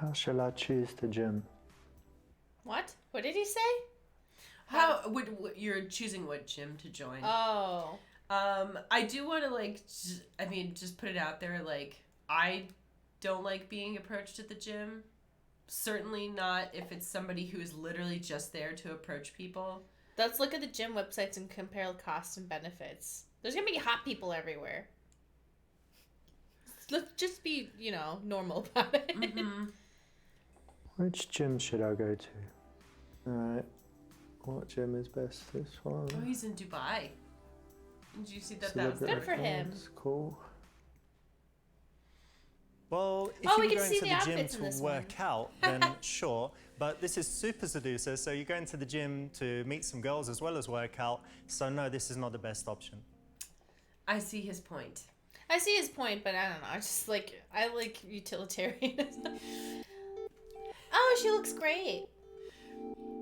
How shall I choose the gym? What? What did he say? How would you're choosing what gym to join? Oh. I do want to just put it out there. Like, I don't like being approached at the gym. Certainly not if it's somebody who is literally just there to approach people. Let's look at the gym websites and compare costs and benefits. There's gonna be hot people everywhere. Let's just be, normal about it. Mm-hmm. Which gym should I go to? Alright. What gym is best? This one. Oh, he's in Dubai. Did you see that? Celebrity Good for him. Records, cool. Well, if Oh, you we were can going see to the the gym outfits in to this work out, then sure. But this is Super Seducer, so you're going to the gym to meet some girls as well as work out. So no, this is not the best option. I see his point. I see his point, but I don't know. I like utilitarianism. Oh, she looks great.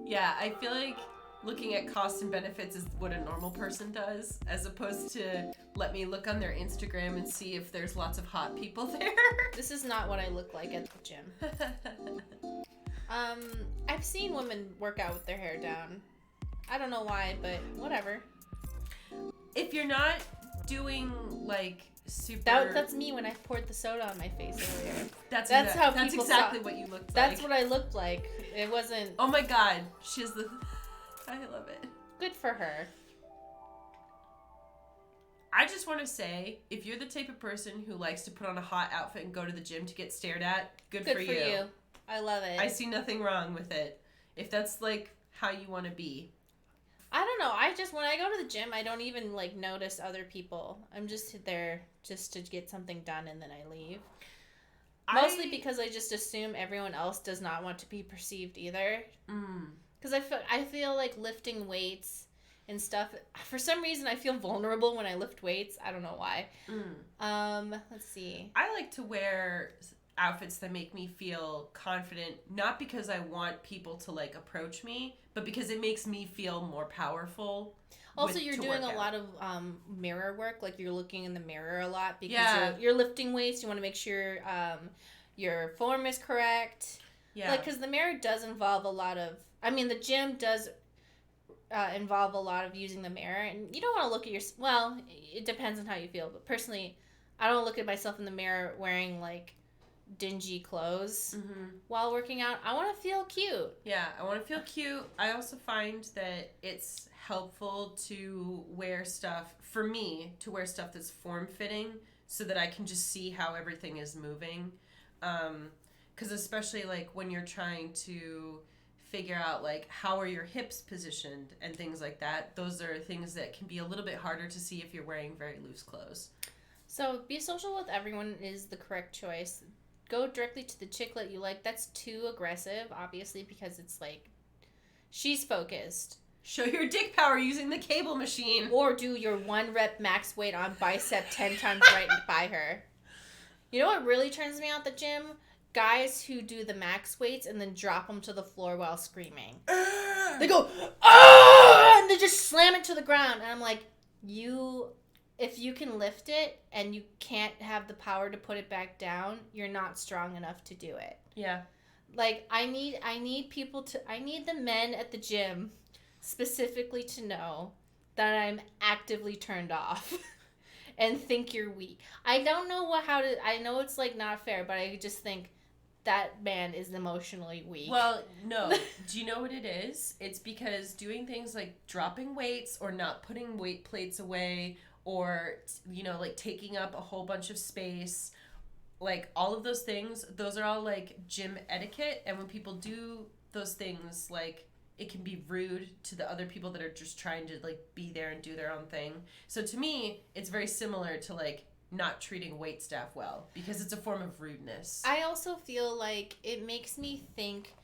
Yeah, I feel like looking at costs and benefits is what a normal person does, as opposed to let me look on their Instagram and see if there's lots of hot people there. This is not what I look like at the gym. I've seen women work out with their hair down. I don't know why, but whatever. If you're not doing like super, That's me when I poured the soda on my face earlier. That's people exactly saw. what you looked like. That's what I looked like. It wasn't Oh my god, she's the. I love it. good for her. I just want to say, if you're the type of person who likes to put on a hot outfit and go to the gym to get stared at, good for you. I love it. I see nothing wrong with it. If that's like how you want to be. I don't know. When I go to the gym, I don't even like notice other people. I'm just there just to get something done and then I leave. Mostly because I just assume everyone else does not want to be perceived either. Because I feel like lifting weights and stuff. For some reason, I feel vulnerable when I lift weights. I don't know why. Let's see. I like to wear outfits that make me feel confident, not because I want people to like approach me, but because it makes me feel more powerful. Also, you're doing a lot of mirror work. Like, you're looking in the mirror a lot because Yeah. you're lifting weights. You want to make sure your form is correct. Yeah. Like, because the mirror does involve a lot of... the gym does involve a lot of using the mirror. And you don't want to look at your... Well, it depends on how you feel. But personally, I don't look at myself in the mirror wearing, like, dingy clothes while working out. I want to feel cute. Yeah, I want to feel cute. I also find that it's helpful to wear stuff, for me, to wear stuff that's form-fitting so that I can just see how everything is moving. Because especially, like, when you're trying to figure out, like, how are your hips positioned and things like that, those are things that can be a little bit harder to see if you're wearing very loose clothes. So, be social with everyone is the correct choice. Go directly to the chicklet you like. That's too aggressive, obviously, because it's like, she's focused. Show your dick power using the cable machine. Or do your 1 rep max weight on bicep 10 times right by her. You know what really turns me out at the gym? Guys who do the max weights and then drop them to the floor while screaming. They go, ah! And they just slam it to the ground. And I'm like, if you can lift it and you can't have the power to put it back down, you're not strong enough to do it. Yeah. Like, I need the men at the gym specifically to know that I'm actively turned off and think you're weak. I don't know I know it's like not fair, but I just think that man is emotionally weak. Well, no. Do you know what it is? It's because doing things like dropping weights or not putting weight plates away or, like taking up a whole bunch of space, like all of those things, those are all like gym etiquette. And when people do those things, like, it can be rude to the other people that are just trying to like be there and do their own thing. So to me, it's very similar to like not treating wait staff well because it's a form of rudeness. I also feel like it makes me think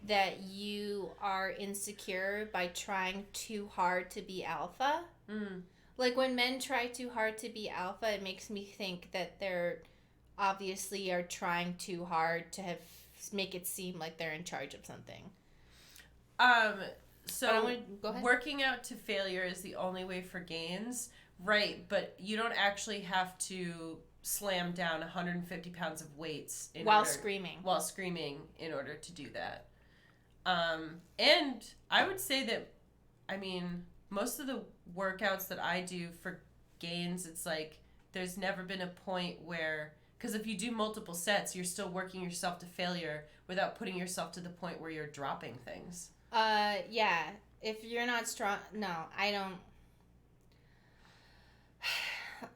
that you are insecure by trying too hard to be alpha. Like, when men try too hard to be alpha, it makes me think that they're obviously are trying too hard to make it seem like they're in charge of something. So go ahead. Working out to failure is the only way for gains, right? But you don't actually have to slam down 150 pounds of weights while screaming in order to do that. And I would say that, I mean, most of the workouts that I do for gains, it's like there's never been a point where, because if you do multiple sets, you're still working yourself to failure without putting yourself to the point where you're dropping things. Yeah. If you're not strong, no, I don't.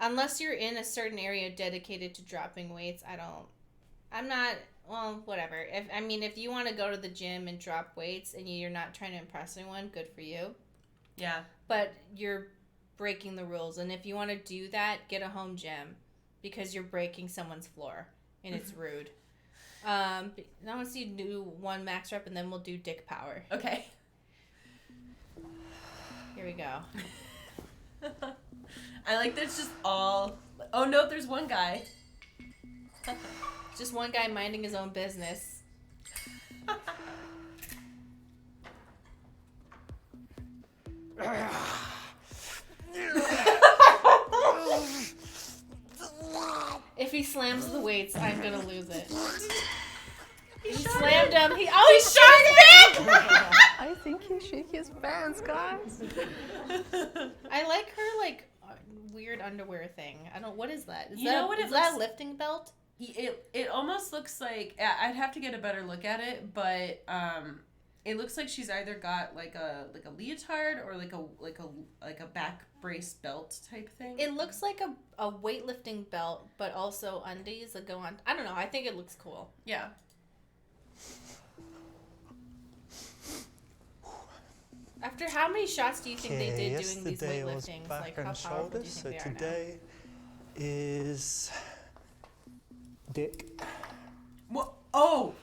Unless you're in a certain area dedicated to dropping weights, I'm not, well, whatever. If you want to go to the gym and drop weights and you're not trying to impress anyone, good for you. Yeah. But you're breaking the rules. And if you want to do that, get a home gym because you're breaking someone's floor and it's rude. I want to see you do one max rep and then we'll do dick power. Okay. Here we go. I like that's just all. Oh no, there's one guy. Just one guy minding his own business. If he slams the weights, I'm gonna lose it. He slammed him. He shot it! I think he shook his pants, guys. I like her weird underwear thing. What is that? Is Is that a lifting belt? It almost looks like, I'd have to get a better look at it, but it looks like she's either got like a leotard or like a back brace belt type thing. It looks like a weightlifting belt, but also undies that go on. I don't know. I think it looks cool. Yeah. After how many shots do you think they did doing these yesterday was weightliftings? back Like, how and powerful do you shoulders, think so they are now? today is dick. What? Oh,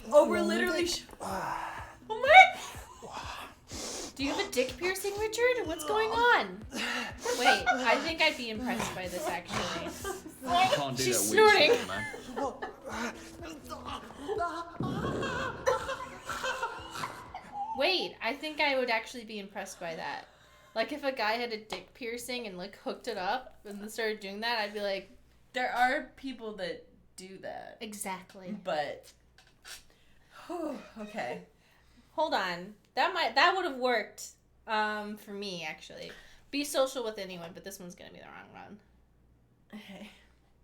we're literally. Oh my! Do you have a dick piercing, Richard? What's going on? Wait, I think I'd be impressed by this actually. You can't do She's that weird snorting. shit, man. Wait, I think I would actually be impressed by that. Like if a guy had a dick piercing and like hooked it up and then started doing that, I'd be like, There are people that do that, exactly. but okay. Hold on. That would have worked for me actually. Be social with anyone, but this one's gonna be the wrong one. Okay.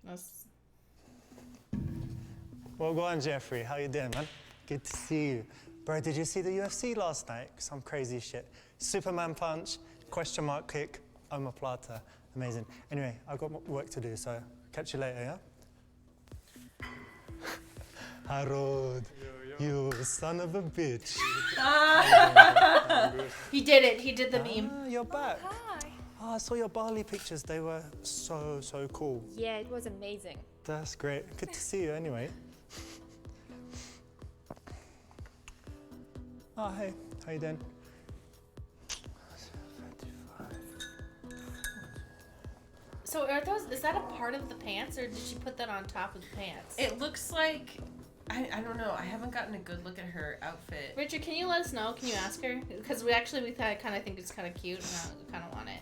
That's- Well, go on, Jeffrey. How you doing, man? Good to see you. Bro, did you see the UFC last night? Some crazy shit. Superman punch, question mark kick, omoplata. Amazing. Anyway, I've got work to do, so catch you later, yeah? Harold, you son of a bitch. He did it. He did the meme. Ah, you're back. Hi. Oh, I saw your Bali pictures. They were so cool. Yeah, it was amazing. That's great. Good to see you anyway. Oh, hey. How you doing? So is that a part of the pants or did she put that on top of the pants? It looks like, I don't know. I haven't gotten a good look at her outfit. Richard, can you let us know? Can you ask her? Because we kind of think it's kind of cute and we kind of want it.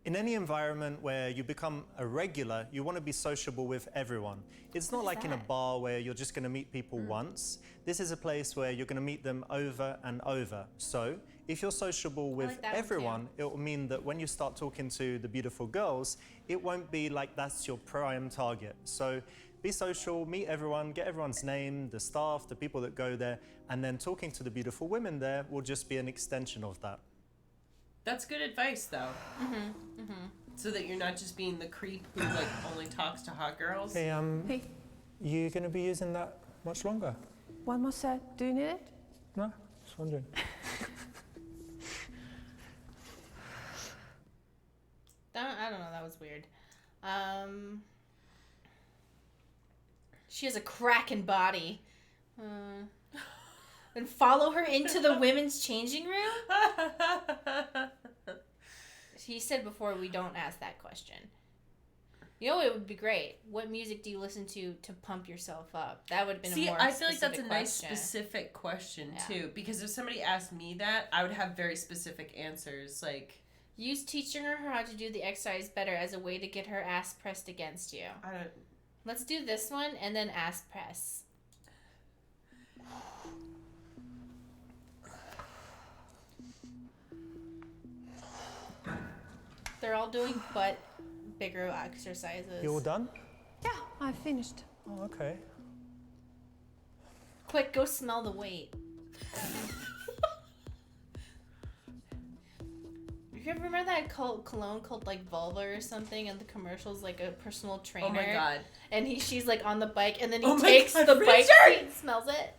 In any environment where you become a regular, you want to be sociable with everyone. It's not like in a bar where you're just going to meet people once. This is a place where you're going to meet them over and over. So if you're sociable with like that one everyone, it will mean that when you start talking to the beautiful girls, it won't be like that's your prime target. So be social, meet everyone, get everyone's name, the staff, the people that go there, and then talking to the beautiful women there will just be an extension of that. That's good advice, though. So that you're not just being the creep who like only talks to hot girls. Hey, Hey, you going to be using that much longer? one more set. Do you need it? No, just wondering. I don't know. That was weird. She has a cracking body. And follow her into the women's changing room? He said before we don't ask that question. You know, it would be great. What music do you listen to pump yourself up? That would have been See, a more I feel like that's a specific nice question. specific question Yeah. too, because if somebody asked me that, I would have very specific answers. Like, Use teaching her how to do the exercise better as a way to get her ass pressed against you. I don't. Let's do this one and then ass press. They're all doing butt bigger exercises. You all done? Yeah, I finished. Oh, okay. Quick, go smell the weight. You ever remember that cologne called like Vulva or something, and the commercials like a personal trainer? Oh my god. And she's like on the bike, and then he Oh my takes God, the bike Richard! seat and smells it.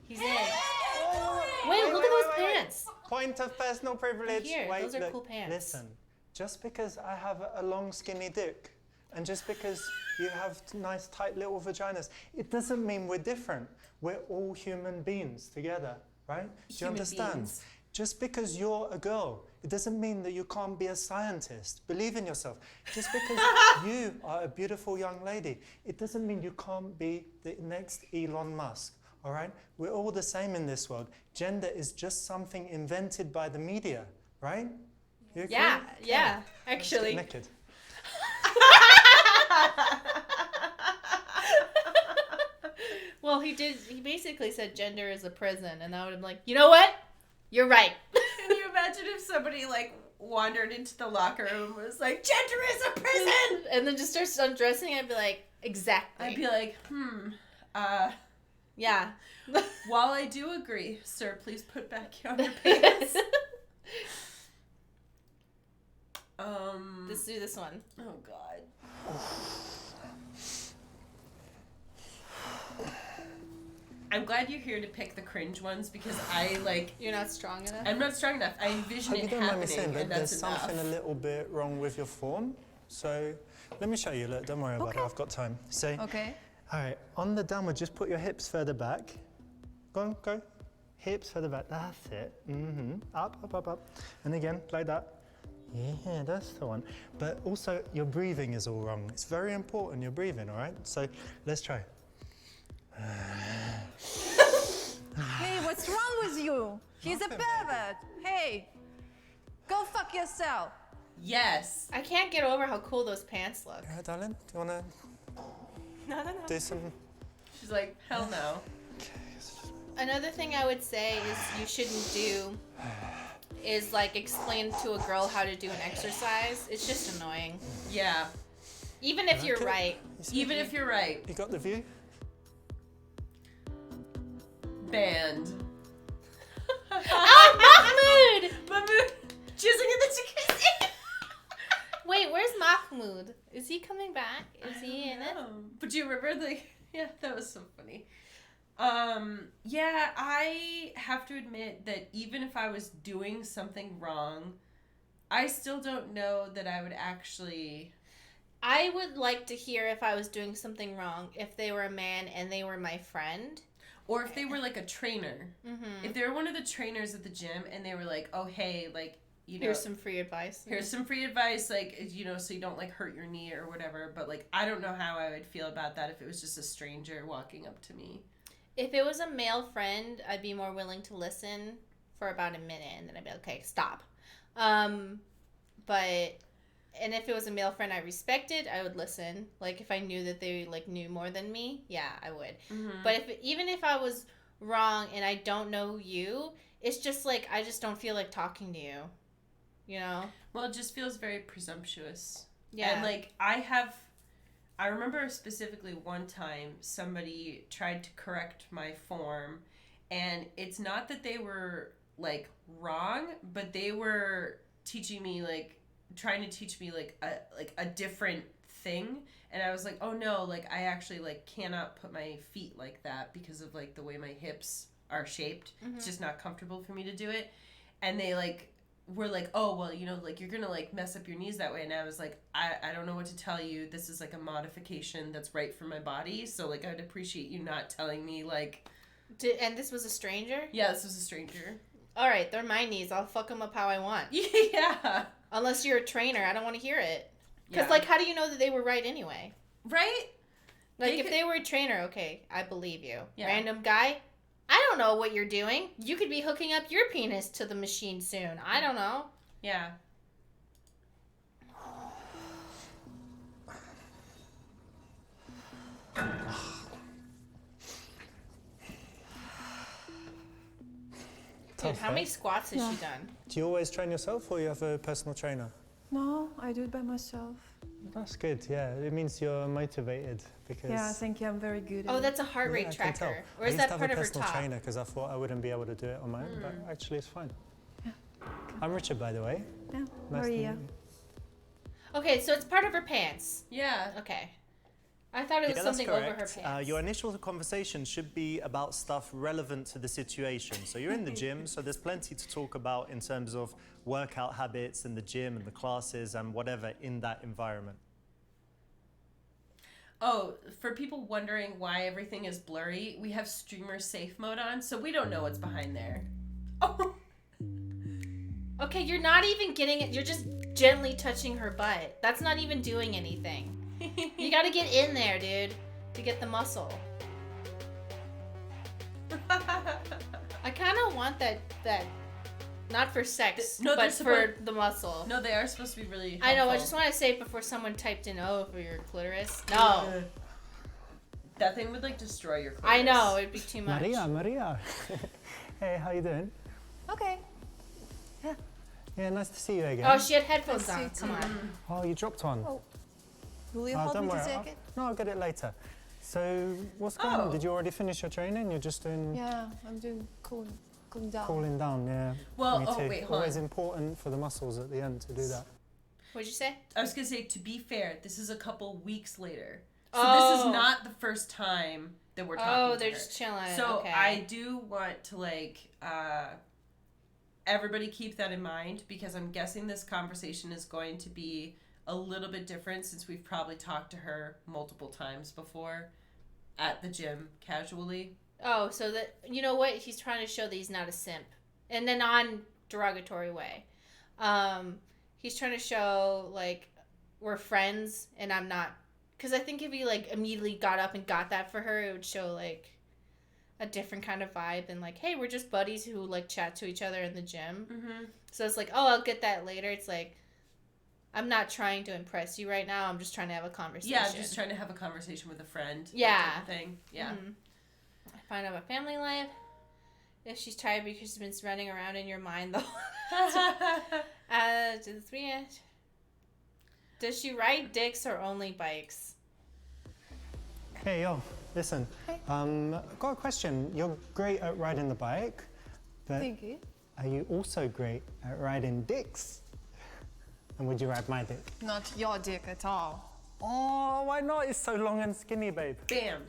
He's in. Wait, look at those pants. Point of personal privilege. Here, Wait, those are look, cool pants. Listen, just because I have a long skinny dick, and just because you have nice tight little vaginas, it doesn't mean we're different. We're all human beings together, right? Do you Human understand? beings. Just because you're a girl, it doesn't mean that you can't be a scientist. Believe in yourself. Just because you are a beautiful young lady, it doesn't mean you can't be the next Elon Musk. All right? We're all the same in this world. Gender is just something invented by the media, right? You agree? Yeah, Let's actually. get naked. Well, he basically said gender is a prison, and I would have been like, you know what? You're right. Can you imagine if somebody like wandered into the locker room and was like, "Gender is a prison," And then just starts undressing? I'd be like, exactly. I'd be like, yeah. While I do agree, sir, please put back on your pants. Let's do this one. Oh god. I'm glad you're here to pick the cringe ones because I like. You're not strong enough? I'm not strong enough. I envision Hope you it don't mind me saying, happening, but and there's that's enough. something a little bit wrong with your form. So let me show you. Look, don't worry about it. Okay. I've got time. So, Okay. all right, on the downward, just put your hips further back. Go on, go. Hips further back. That's it. Up, up, up, up. And again, like that. Yeah, that's the one. But also, your breathing is all wrong. It's very important, your breathing, all right? So let's try. Hey, what's wrong with you? He's a pervert. Hey, go fuck yourself. Yes. I can't get over how cool those pants look. Yeah, darling, do you want to No. do some... She's like, hell no. Another thing I would say is you shouldn't do is like explain to a girl how to do an exercise. It's just annoying. Yeah. Even if you're Okay. right. Even if you're right. You got the view? Banned. Oh, Mahmoud! Mahmoud jizzing in the jacuzzi. Wait, where's Mahmoud? Is he coming back? Is he in it? But do you remember the? Yeah, that was so funny. Yeah, I have to admit that even if I was doing something wrong, I still don't know that I would actually. I would like to hear if I was doing something wrong if they were a man and they were my friend. Or if they were like a trainer. Mm-hmm. If they were one of the trainers at the gym and they were like, oh, hey, like, you know. Here's some free advice. Here's some free advice, like, you know, so you don't, like, hurt your knee or whatever. But, like, I don't know how I would feel about that if it was just a stranger walking up to me. If it was a male friend, I'd be more willing to listen for about a minute, and then I'd be like, okay, stop. And if it was a male friend I respected, I would listen. Like, if I knew that they, like, knew more than me, yeah, I would. Mm-hmm. But even if I was wrong and I don't know you, it's just, like, I just don't feel like talking to you. You know? Well, it just feels very presumptuous. Yeah. And, like, I remember specifically one time somebody tried to correct my form, and it's not that they were, like, wrong, but they were teaching me, like, trying to teach me, like a different thing. And I was like, oh, no, like, I actually, like, cannot put my feet like that because of, like, the way my hips are shaped. Mm-hmm. It's just not comfortable for me to do it. And they, like, were like, oh, well, you know, like, you're gonna, like, mess up your knees that way. And I was like, I don't know what to tell you. This is, like, a modification that's right for my body. So, like, I'd appreciate you not telling me, like... And this was a stranger? Yeah, this was a stranger. All right, they're my knees. I'll fuck them up how I want. Yeah. Unless you're a trainer, I don't want to hear it. Because, Yeah. like, how do you know that they were right anyway? Right? Like, They if could- they were a trainer, okay, I believe you. Yeah. Random guy, I don't know what you're doing. You could be hooking up your penis to the machine soon. I don't know. Yeah. Dude, Tough, how many right? squats has she Yeah. done? Do you always train yourself or you have a personal trainer? No, I do it by myself. That's good, yeah. It means you're motivated because... Yeah, I think I'm very good at Oh, it. that's a heart Yeah, rate I can tell. tracker. Or I is used that to have part a of her personal top? trainer because I thought I wouldn't be able to do it on my own, but actually it's fine. I'm Richard, by the way. Yeah, Nice to Maria. meet you. Okay, so it's part of her pants. Yeah. Okay. I thought it was Yeah, that's something over her correct. pants. Your initial conversation should be about stuff relevant to the situation. So you're in the gym, so there's plenty to talk about in terms of workout habits and the gym and the classes and whatever in that environment. Oh, for people wondering why everything is blurry, we have streamer safe mode on, so we don't know what's behind there. Oh. Okay, you're not even getting it. You're just gently touching her butt. That's not even doing anything. You gotta get in there, dude, to get the muscle. I kind of want that, not for sex, No, they're but for the muscle. No, they are supposed to be really helpful. I know, I just want to say it before someone typed in, oh, for your clitoris. No. That thing would like destroy your I clitoris. know, it'd be too much. Maria. Hey, how you doing? Okay. Yeah, nice to see you again. Oh, she had headphones I see on. it Come too. on. Oh, you dropped one. Oh. Will you Oh, help don't me to worry. take it? No, I'll get it later. So, what's going on? Oh. Did you already finish your training? You're just doing Yeah, I'm doing cooling down. cooling down, yeah. Well, Me oh, too. wait, hold Always on. important for the muscles at the end to do that. What'd you say? I was gonna say, to be fair, this is a couple weeks later. So Oh. this is not the first time that we're talking Oh, to they're her. just chilling. So okay. I do want to everybody keep that in mind because I'm guessing this conversation is going to be a little bit different since we've probably talked to her multiple times before at the gym casually. Oh, so that, you know what? He's trying to show that he's not a simp. In a non-derogatory way. He's trying to show, like, we're friends and I'm not. Because I think if he, like, immediately got up and got that for her, it would show, like, a different kind of vibe than, like, hey, we're just buddies who, like, chat to each other in the gym. Mm-hmm. So it's like, oh, I'll get that later. It's like, I'm not trying to impress you right now. I'm just trying to have a conversation. Yeah, I'm just trying to have a conversation with a friend. that Yeah. type of thing. Yeah. Mhm. Find out about family life. If she's tired because she's been running around in your mind the to the 3 inch. Does she ride dicks or only bikes? Hey, yo, listen. Hey. I've got a question. You're great at riding the bike, but Thank you. are you also great at riding dicks? And would you ride my dick? Not your dick at all. Oh, why not? It's so long and skinny, babe. Bam.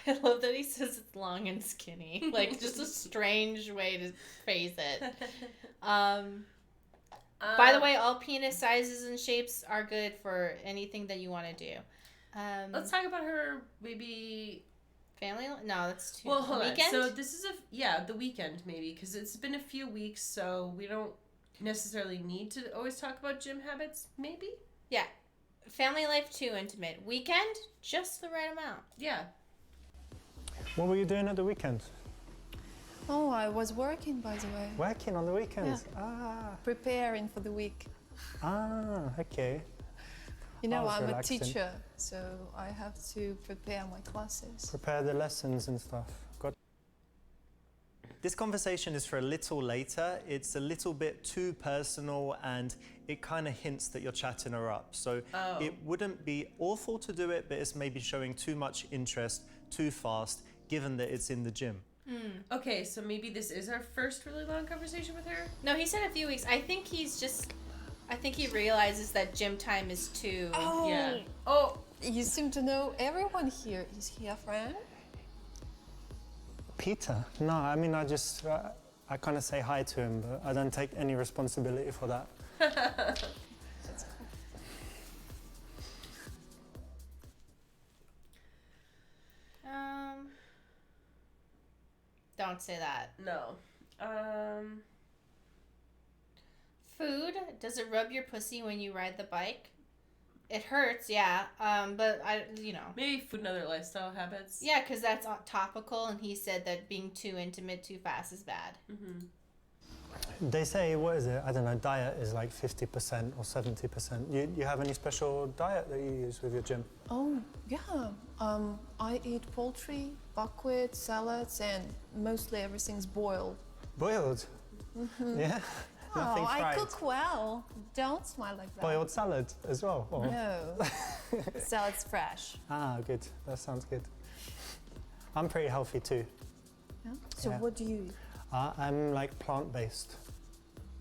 I love that he says it's long and skinny. Like, just a strange way to phrase it. By the way, all penis sizes and shapes are good for anything that you want to do. Let's talk about her maybe. Family? No, that's too. Well, hold weekend? on. So this is the weekend maybe because it's been a few weeks, so we don't necessarily need to always talk about gym habits. Maybe. Yeah. Family life too intimate. Weekend, just the right amount. Yeah. What were you doing at the weekend? Oh, I was working, by the way. Working on the weekends? Ah, Preparing for the week. okay. You know, Oh, it's I'm relaxing. a teacher, so I have to prepare my classes. Prepare the lessons and stuff. Got This conversation is for a little later. It's a little bit too personal and it kind of hints that you're chatting her up. So Oh. it wouldn't be awful to do it, but it's maybe showing too much interest too fast, given that it's in the gym. Okay, so maybe this is our first really long conversation with her. No, he said a few weeks. I think he realizes that gym time is too. Oh, Yeah. Oh. you seem to know everyone here. Is he a friend? Peter? No, I mean, I just, I kind of say hi to him, but I don't take any responsibility for that. Don't say that. No. Food? Does it rub your pussy when you ride the bike? It hurts, yeah. But Maybe food and other lifestyle habits. yeah, because that's topical, and he said that being too intimate too fast is bad. Mm-hmm. They say, what is it? I don't know, diet is like 50% or 70%. You have any special diet that you use with your gym? Oh, yeah. I eat poultry, buckwheat, salads, and mostly everything's boiled. Boiled? Yeah? Nothing Oh, I fried? cook well. Don't smile like that. Boiled salad as well? Or? No. Salad's fresh. Ah, good. That sounds good. I'm pretty healthy too. Yeah? So Yeah. what do you eat? I'm like plant-based.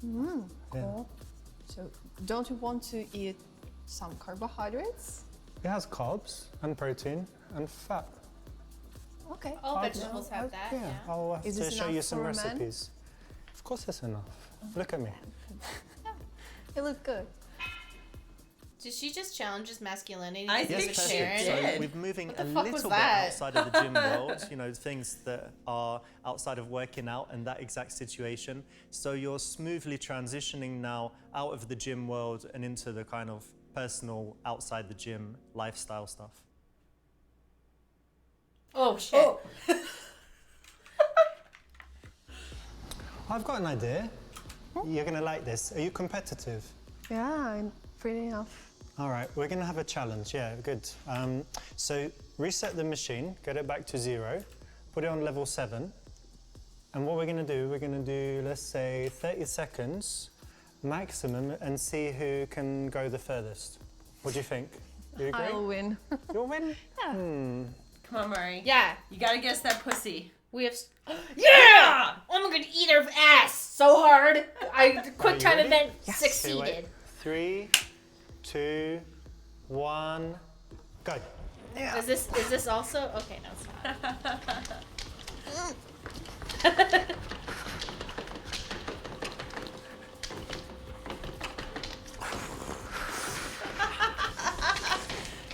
Mm, Yeah. cool. So don't you want to eat some carbohydrates? It has carbs and protein and fat. Okay. All I'll- vegetables have that. Yeah, Yeah. I'll have Is to this show you enough some for a man? recipes. Of course it's enough. Look at me. You look good. Did she just challenge his masculinity? I because think of she Sharon? did. So we're moving What a the fuck was little bit that? outside of the gym world, you know, things that are outside of working out and that exact situation. So you're smoothly transitioning now out of the gym world and into the kind of personal, outside the gym lifestyle stuff. Oh shit! I've got an idea. You're gonna like this. Are you competitive? Yeah, I'm pretty enough. All right, we're gonna have a challenge. Yeah, good. So reset the machine, get it back to 0, put it on level 7. And what we're gonna do, let's say 30 seconds maximum and see who can go the furthest. What do you think? You agree? I'll win. You'll win? Come on, Mari. Yeah, You gotta guess that pussy. we have. Yeah! I'm gonna eat her ass so hard. Quick you time ready? event Okay, succeeded. wait. 3, 2, 1, go. Is this also okay? No, it's not.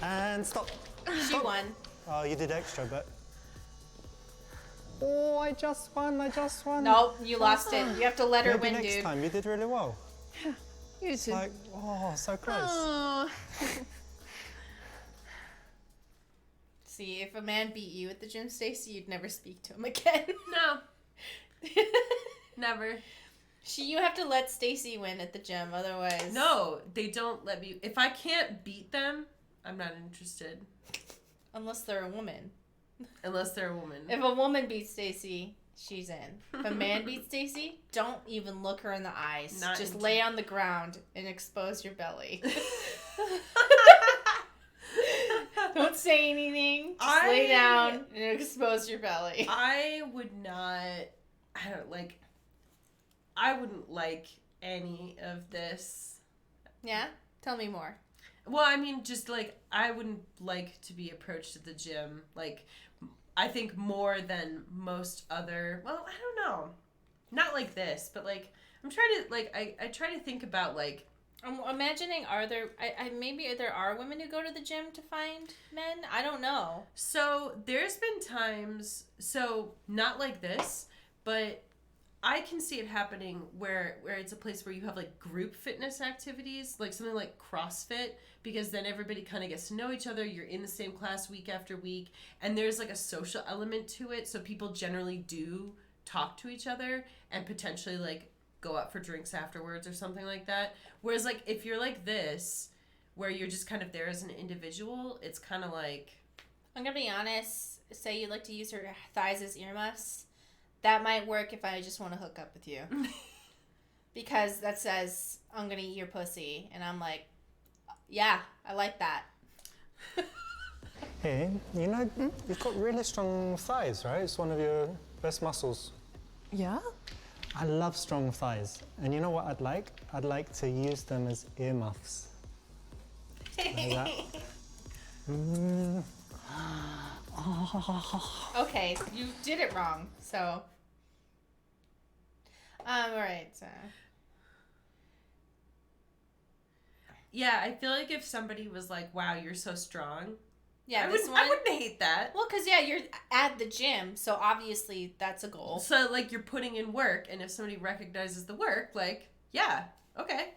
And stop. She won. Oh, you did extra, but. Oh, I just won. Nope, you lost it. You have to let her Maybe win, next dude. time. You did really well. You too. Like, oh, so close. Oh. See, if a man beat you at the gym, Stacey, you'd never speak to him again. No. Never. You have to let Stacey win at the gym, otherwise. No, they don't let me. If I can't beat them, I'm not interested. Unless they're a woman. Unless they're a woman. If a woman beats Stacey, she's in. If a man beats Stacey, don't even look her in the eyes. Not Just inter- lay on the ground and expose your belly. Don't say anything. Just lay down and expose your belly. I would not. I wouldn't like any of this. Yeah? Tell me more. Well, I mean, just like, I wouldn't like to be approached at the gym. Like, I think more than most other. Well, I don't know. Not like this, but like, I'm trying to, like, I try to think about, like, I'm imagining, maybe there are women who go to the gym to find men? I don't know. so there's been times, so not like this, but I can see it happening where it's a place where you have like group fitness activities, like something like CrossFit, because then everybody kind of gets to know each other. You're in the same class week after week, and there's like a social element to it. So people generally do talk to each other and potentially like go out for drinks afterwards or something like that. Whereas like if you're like this, where you're just kind of there as an individual, it's kind of like, I'm gonna be honest. Say you like to use her thighs as earmuffs. That might work if I just want to hook up with you. Because that says, I'm gonna eat your pussy. And I'm like, yeah, I like that. Hey, you know, you've got really strong thighs, right? It's one of your best muscles. Yeah? I love strong thighs. And you know what I'd like? I'd like to use them as earmuffs. Like that. Okay, you did it wrong, so. Alright, so. yeah, I feel like if somebody was like, wow, you're so strong, Yeah, I this wouldn't, one. I wouldn't hate that. Well, because, yeah, you're at the gym, so obviously that's a goal. So, like, you're putting in work, and if somebody recognizes the work, like, yeah, okay.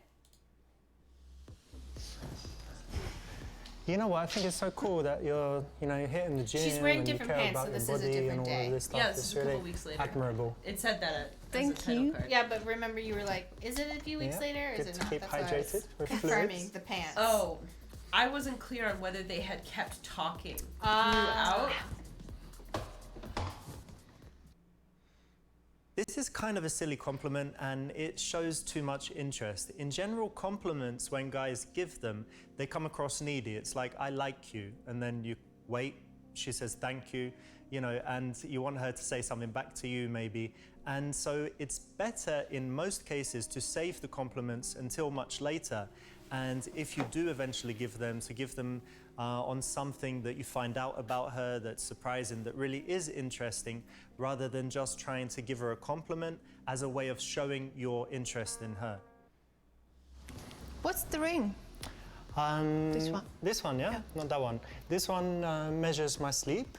You know what? I think it's so cool that you're hitting the gym. She's wearing and you different care pants, about so your this is a body different and all day. of this stuff. Yeah, this It's is a couple really weeks later. admirable. It said that as Thank a title you. card. Yeah, but remember you were like, is it a few weeks Yeah, later or is good it to not? keep That's why I was hydrated with confirming fluids. the pants. Oh, I wasn't clear on whether they had kept talking Ah. throughout. This is kind of a silly compliment and it shows too much interest. In general, compliments, when guys give them, they come across needy. It's like, I like you. And then you wait, she says thank you, and you want her to say something back to you maybe. And so it's better in most cases to save the compliments until much later. And if you do eventually give them, to give them on something that you find out about her that's surprising, that really is interesting, rather than just trying to give her a compliment as a way of showing your interest in her. What's the ring? This one. This one, yeah? Not that one. This one measures my sleep.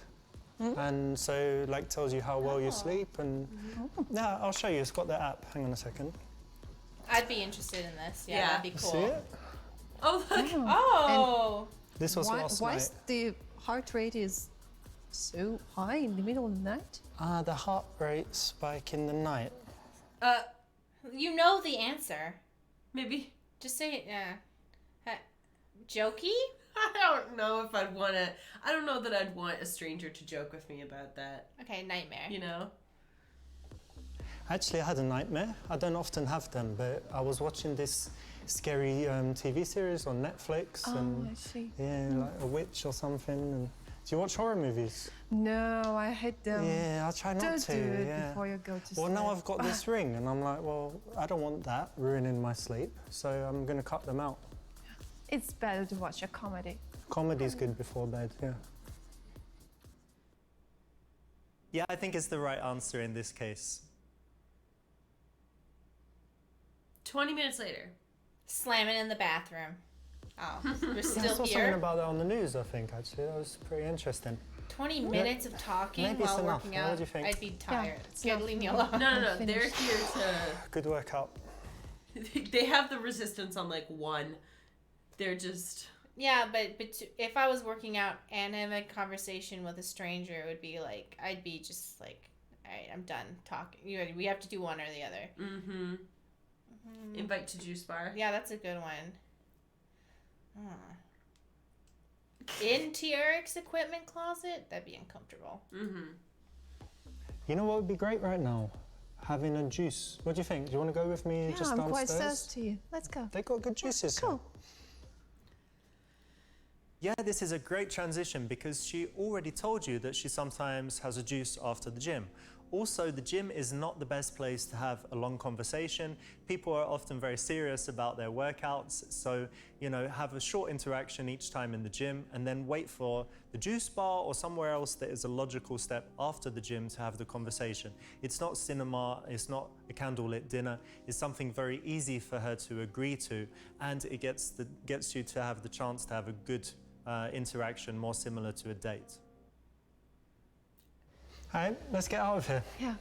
And so, tells you how well you sleep. And yeah, I'll show you. It's got the app. Hang on a second. I'd be interested in this. Yeah, Yeah. that'd be cool. See it? Oh, look. Oh. This was last Why night. is the heart rate is so high in the middle of the night? The heart rate spike in the night. You know the answer. Maybe. Just say it, yeah. Jokey? I don't know if I'd want to. I don't know that I'd want a stranger to joke with me about that. Okay, nightmare. You know? Actually, I had a nightmare. I don't often have them, but I was watching this scary TV series on Netflix. Oh, and I see. yeah, like a witch or something. And do you watch horror movies? No, I hate them. Yeah, I try not Don't to. do it yeah. before you go to sleep. Well, now I've got this ring, and I'm like, well, I don't want that ruining my sleep, so I'm going to cut them out. It's better to watch a comedy. Comedy's good before bed, yeah. Yeah, I think it's the right answer in this case. 20 minutes later. Slamming in the bathroom. Oh, we're I still saw something here. about that on the news, I think, actually. That was pretty interesting. 20 minutes of talking Maybe it's while enough. working What out. do you think? I'd be tired. it's Good, enough. leave me alone. No. They're Finished. here Good workout. to. They have the resistance on like 1. They're just. Yeah, but if I was working out and having a conversation with a stranger, it would be like, I'd be just like, all right, I'm done talking. We have to do one or the other. Mm-hmm. Invite to juice bar. Yeah, that's a good one. In TRX equipment closet? That'd be uncomfortable. Mm-hmm. You know what would be great right now? Having a juice. What do you think? Do you want to go with me Yeah, just I'm quite downstairs? thirsty. Let's go. They got good juices here. Cool. Yeah, this is a great transition because she already told you that she sometimes has a juice after the gym. Also, the gym is not the best place to have a long conversation. People are often very serious about their workouts. So, have a short interaction each time in the gym and then wait for the juice bar or somewhere else that is a logical step after the gym to have the conversation. It's not cinema, it's not a candlelit dinner. It's something very easy for her to agree to, and it gets you to have the chance to have a good interaction, more similar to a date. All right, let's get out of here. Yeah,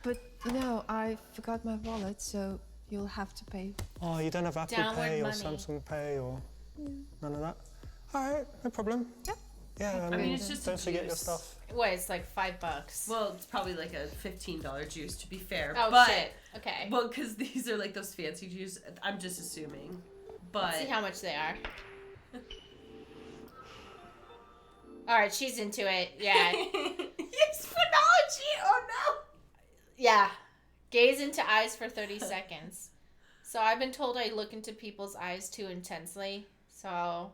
but I forgot my wallet, so you'll have to pay. Oh, you don't have Apple Downward Pay or money. Samsung Pay or none of that? All right, no problem. Yep. Yeah, I mean, it's just a don't forget your juice. stuff. What, it's like $5. Well, it's probably like a $15 juice to be fair. Oh, but, shit. Okay. Well, because these are like those fancy juice. I'm just assuming. But. Let's see how much they are. All right, she's into it. Yeah. Yes, phonology. Oh no. Yeah. Gaze into eyes for 30 seconds. So I've been told I look into people's eyes too intensely. So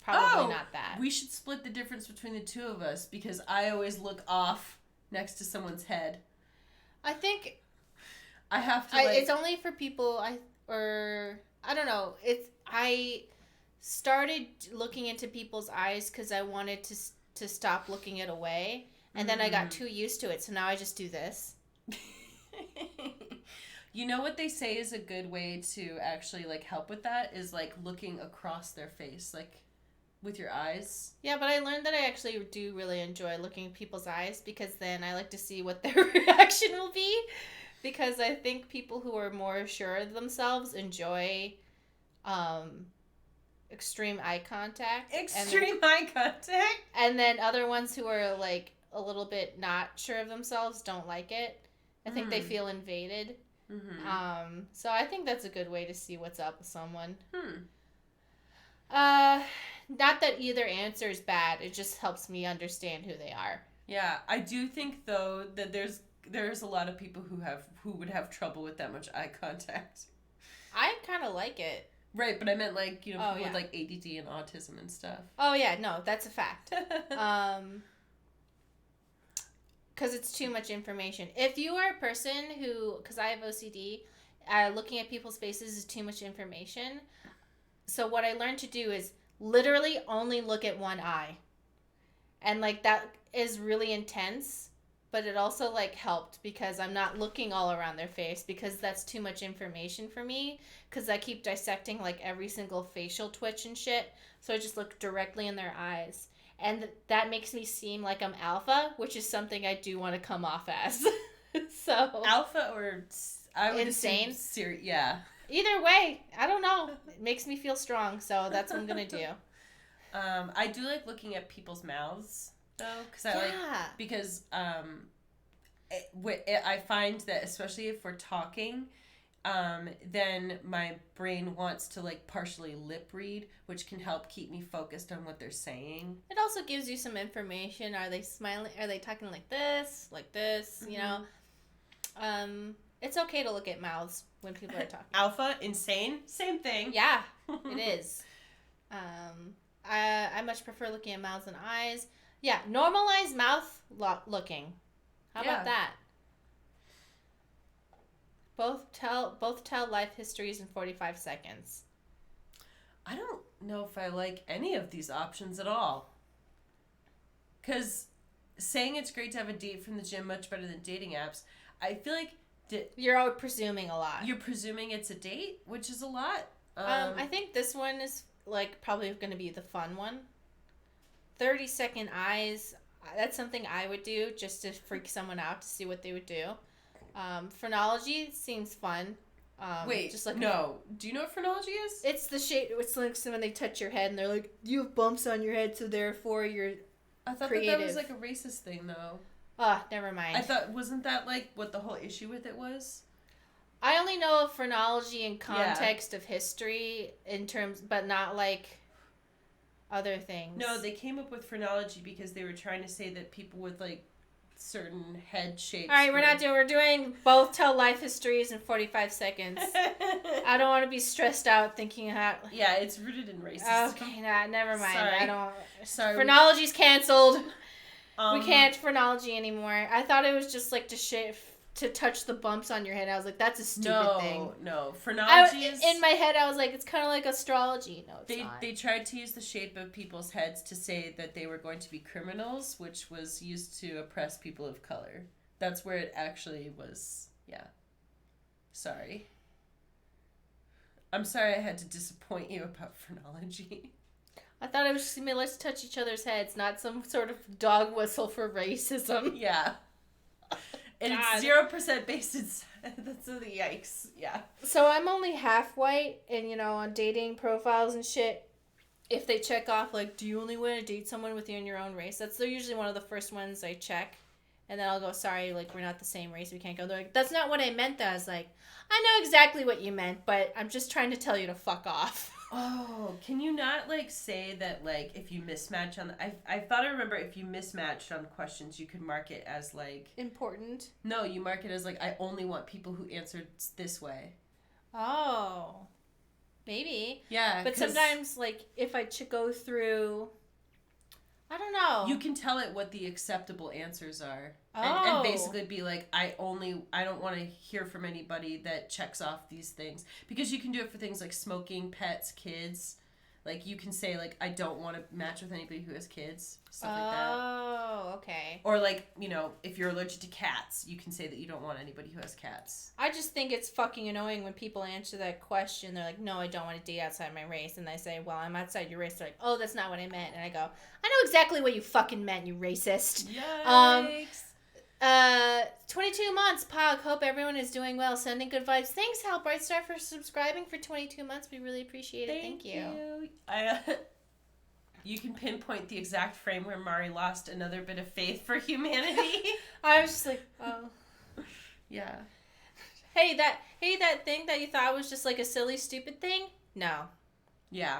probably not that. We should split the difference between the two of us because I always look off next to someone's head. I think I have to. it's only for people I don't know. I started looking into people's eyes because I wanted to stop looking it away, and then I got too used to it. So now I just do this. You know what they say is a good way to actually like help with that is like looking across their face, like with your eyes. Yeah, but I learned that I actually do really enjoy looking at people's eyes because then I like to see what their reaction will be. Because I think people who are more sure of themselves enjoy extreme eye contact. Extreme eye contact. And then other ones who are like a little bit not sure of themselves don't like it. I think they feel invaded. Mm-hmm. So I think that's a good way to see what's up with someone. Not that either answer is bad. It just helps me understand who they are. Yeah, I do think though that there's a lot of people who would have trouble with that much eye contact. I kind of like it. Right, but I meant like, people yeah. with like ADD and autism and stuff. Oh yeah, no, that's a fact. Because it's too much information. If you are a person who, because I have OCD, looking at people's faces is too much information. So what I learned to do is literally only look at one eye. And like that is really intense, but it also like helped because I'm not looking all around their face because that's too much information for me because I keep dissecting like every single facial twitch and shit. So I just look directly in their eyes. And that makes me seem like I'm alpha, which is something I do want to come off as. So Alpha or I would insane. Yeah. Either way, I don't know. It makes me feel strong, so that's what I'm gonna do. I do like looking at people's mouths though, because I find that especially if we're talking, then my brain wants to like partially lip read, which can help keep me focused on what they're saying. It also gives you some information. Are they smiling? Are they talking like this? You know? It's okay to look at mouths when people are talking. Alpha, insane, same thing. Yeah, it is. I much prefer looking at mouths than eyes. Yeah, normalize mouth looking. How about that? Both tell life histories in 45 seconds. I don't know if I like any of these options at all. Because saying it's great to have a date from the gym much better than dating apps, I feel like you're all presuming a lot. You're presuming it's a date, which is a lot. I think this one is like probably going to be the fun one. 30-second eyes. That's something I would do just to freak someone out to see what they would do. Phrenology seems fun. Wait, just like no. Do you know what phrenology is? It's the shape. It's like when they touch your head and they're like, you have bumps on your head, so therefore you're I thought creative. that was like a racist thing, though. Never mind. I thought, wasn't that like what the whole issue with it was? I only know of phrenology in context of history in terms, but not like other things. No, they came up with phrenology because they were trying to say that people with like certain head shapes. All right, we're doing both tell life histories in 45 seconds. I don't want to be stressed out thinking how. Yeah, it's rooted in racism. Okay, never mind. Sorry. I don't. Sorry. Phrenology's canceled. We can't phrenology anymore. I thought it was just like to touch the bumps on your head. I was like, that's a stupid thing. No. Phrenology is... In my head, I was like, it's kind of like astrology. No, it's not. They tried to use the shape of people's heads to say that they were going to be criminals, which was used to oppress people of color. That's where it actually was. Yeah. Sorry. I'm sorry I had to disappoint you about phrenology. I thought it was just let's touch each other's heads, not some sort of dog whistle for racism. Yeah. And it's 0% based in... That's the yikes. Yeah. So I'm only half white, and on dating profiles and shit, if they check off like, do you only want to date someone within your own race? They're usually one of the first ones I check. And then I'll go, sorry, like, we're not the same race, we can't go. They're like, that's not what I meant though. I was like, I know exactly what you meant, but I'm just trying to tell you to fuck off. Oh, can you not, like, say that, like, if you mismatch on... I thought I remember if you mismatched on questions, you could mark it as, like... Important? No, you mark it as, like, I only want people who answered this way. Oh. Maybe. Yeah, but sometimes, like, if I go through... I don't know. You can tell it what the acceptable answers are. Oh. And basically be like, I don't want to hear from anybody that checks off these things. Because you can do it for things like smoking, pets, kids. Like, you can say, like, I don't want to match with anybody who has kids. Stuff like that. Oh, okay. Or, like, if you're allergic to cats, you can say that you don't want anybody who has cats. I just think it's fucking annoying when people answer that question. They're like, no, I don't want to date outside my race. And I say, well, I'm outside your race. They're like, oh, that's not what I meant. And I go, I know exactly what you fucking meant, you racist. Yikes. 22 months, Pog. Hope everyone is doing well. Sending good vibes. Thanks, Hal Brightstar, for subscribing for 22 months. We really appreciate it. Thank you. You can pinpoint the exact frame where Mari lost another bit of faith for humanity. I was just like, oh. Yeah. Hey, that thing that you thought was just like a silly, stupid thing? No. Yeah.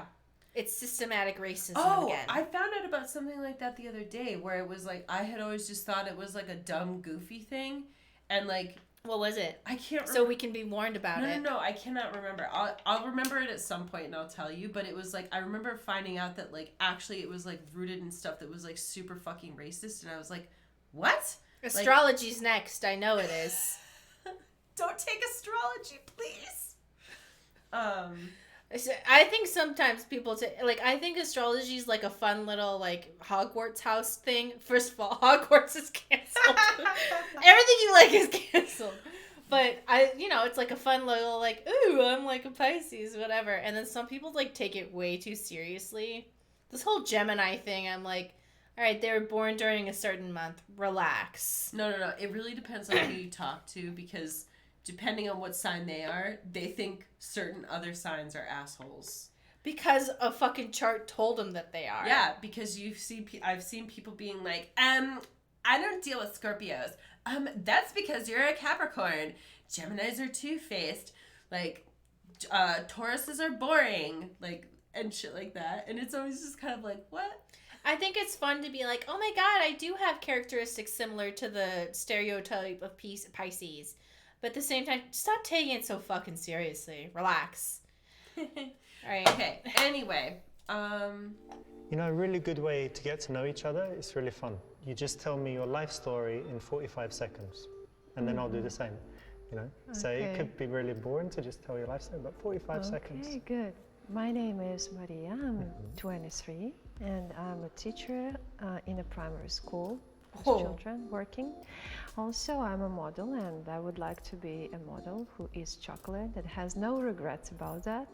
It's systematic racism again. I found out about something like that the other day where it was like, I had always just thought it was like a dumb, goofy thing. And like... What was it? I can't remember. So we can be warned about it. No, I cannot remember. I'll remember it at some point and I'll tell you. But it was like, I remember finding out that like, actually it was like rooted in stuff that was like super fucking racist. And I was like, what? Astrology's next. I know it is. Don't take astrology, please. I think sometimes people I think astrology is like a fun little like Hogwarts house thing. First of all, Hogwarts is canceled. Everything you like is canceled. But it's like a fun little like, ooh, I'm like a Pisces, whatever. And then some people like take it way too seriously. This whole Gemini thing, I'm like, all right, they were born during a certain month. Relax. No. It really depends on who you talk to, because depending on what sign they are, they think certain other signs are assholes. Because a fucking chart told them that they are. Yeah, because I've seen people being like, I don't deal with Scorpios. That's because you're a Capricorn. Geminis are two-faced. Like, Tauruses are boring. Like, and shit like that. And it's always just kind of like, what? I think it's fun to be like, oh my god, I do have characteristics similar to the stereotype of Pisces. But at the same time, stop taking it so fucking seriously. Relax. All right. Okay. Anyway, You know, a really good way to get to know each other, it's really fun. You just tell me your life story in 45 seconds, and then I'll do the same, you know? So it could be really boring to just tell your life story, but 45 seconds. Okay, good. My name is Maria, I'm 23, and I'm a teacher in a primary school with children working. Also, I'm a model, and I would like to be a model who is chocolate, that has no regrets about that.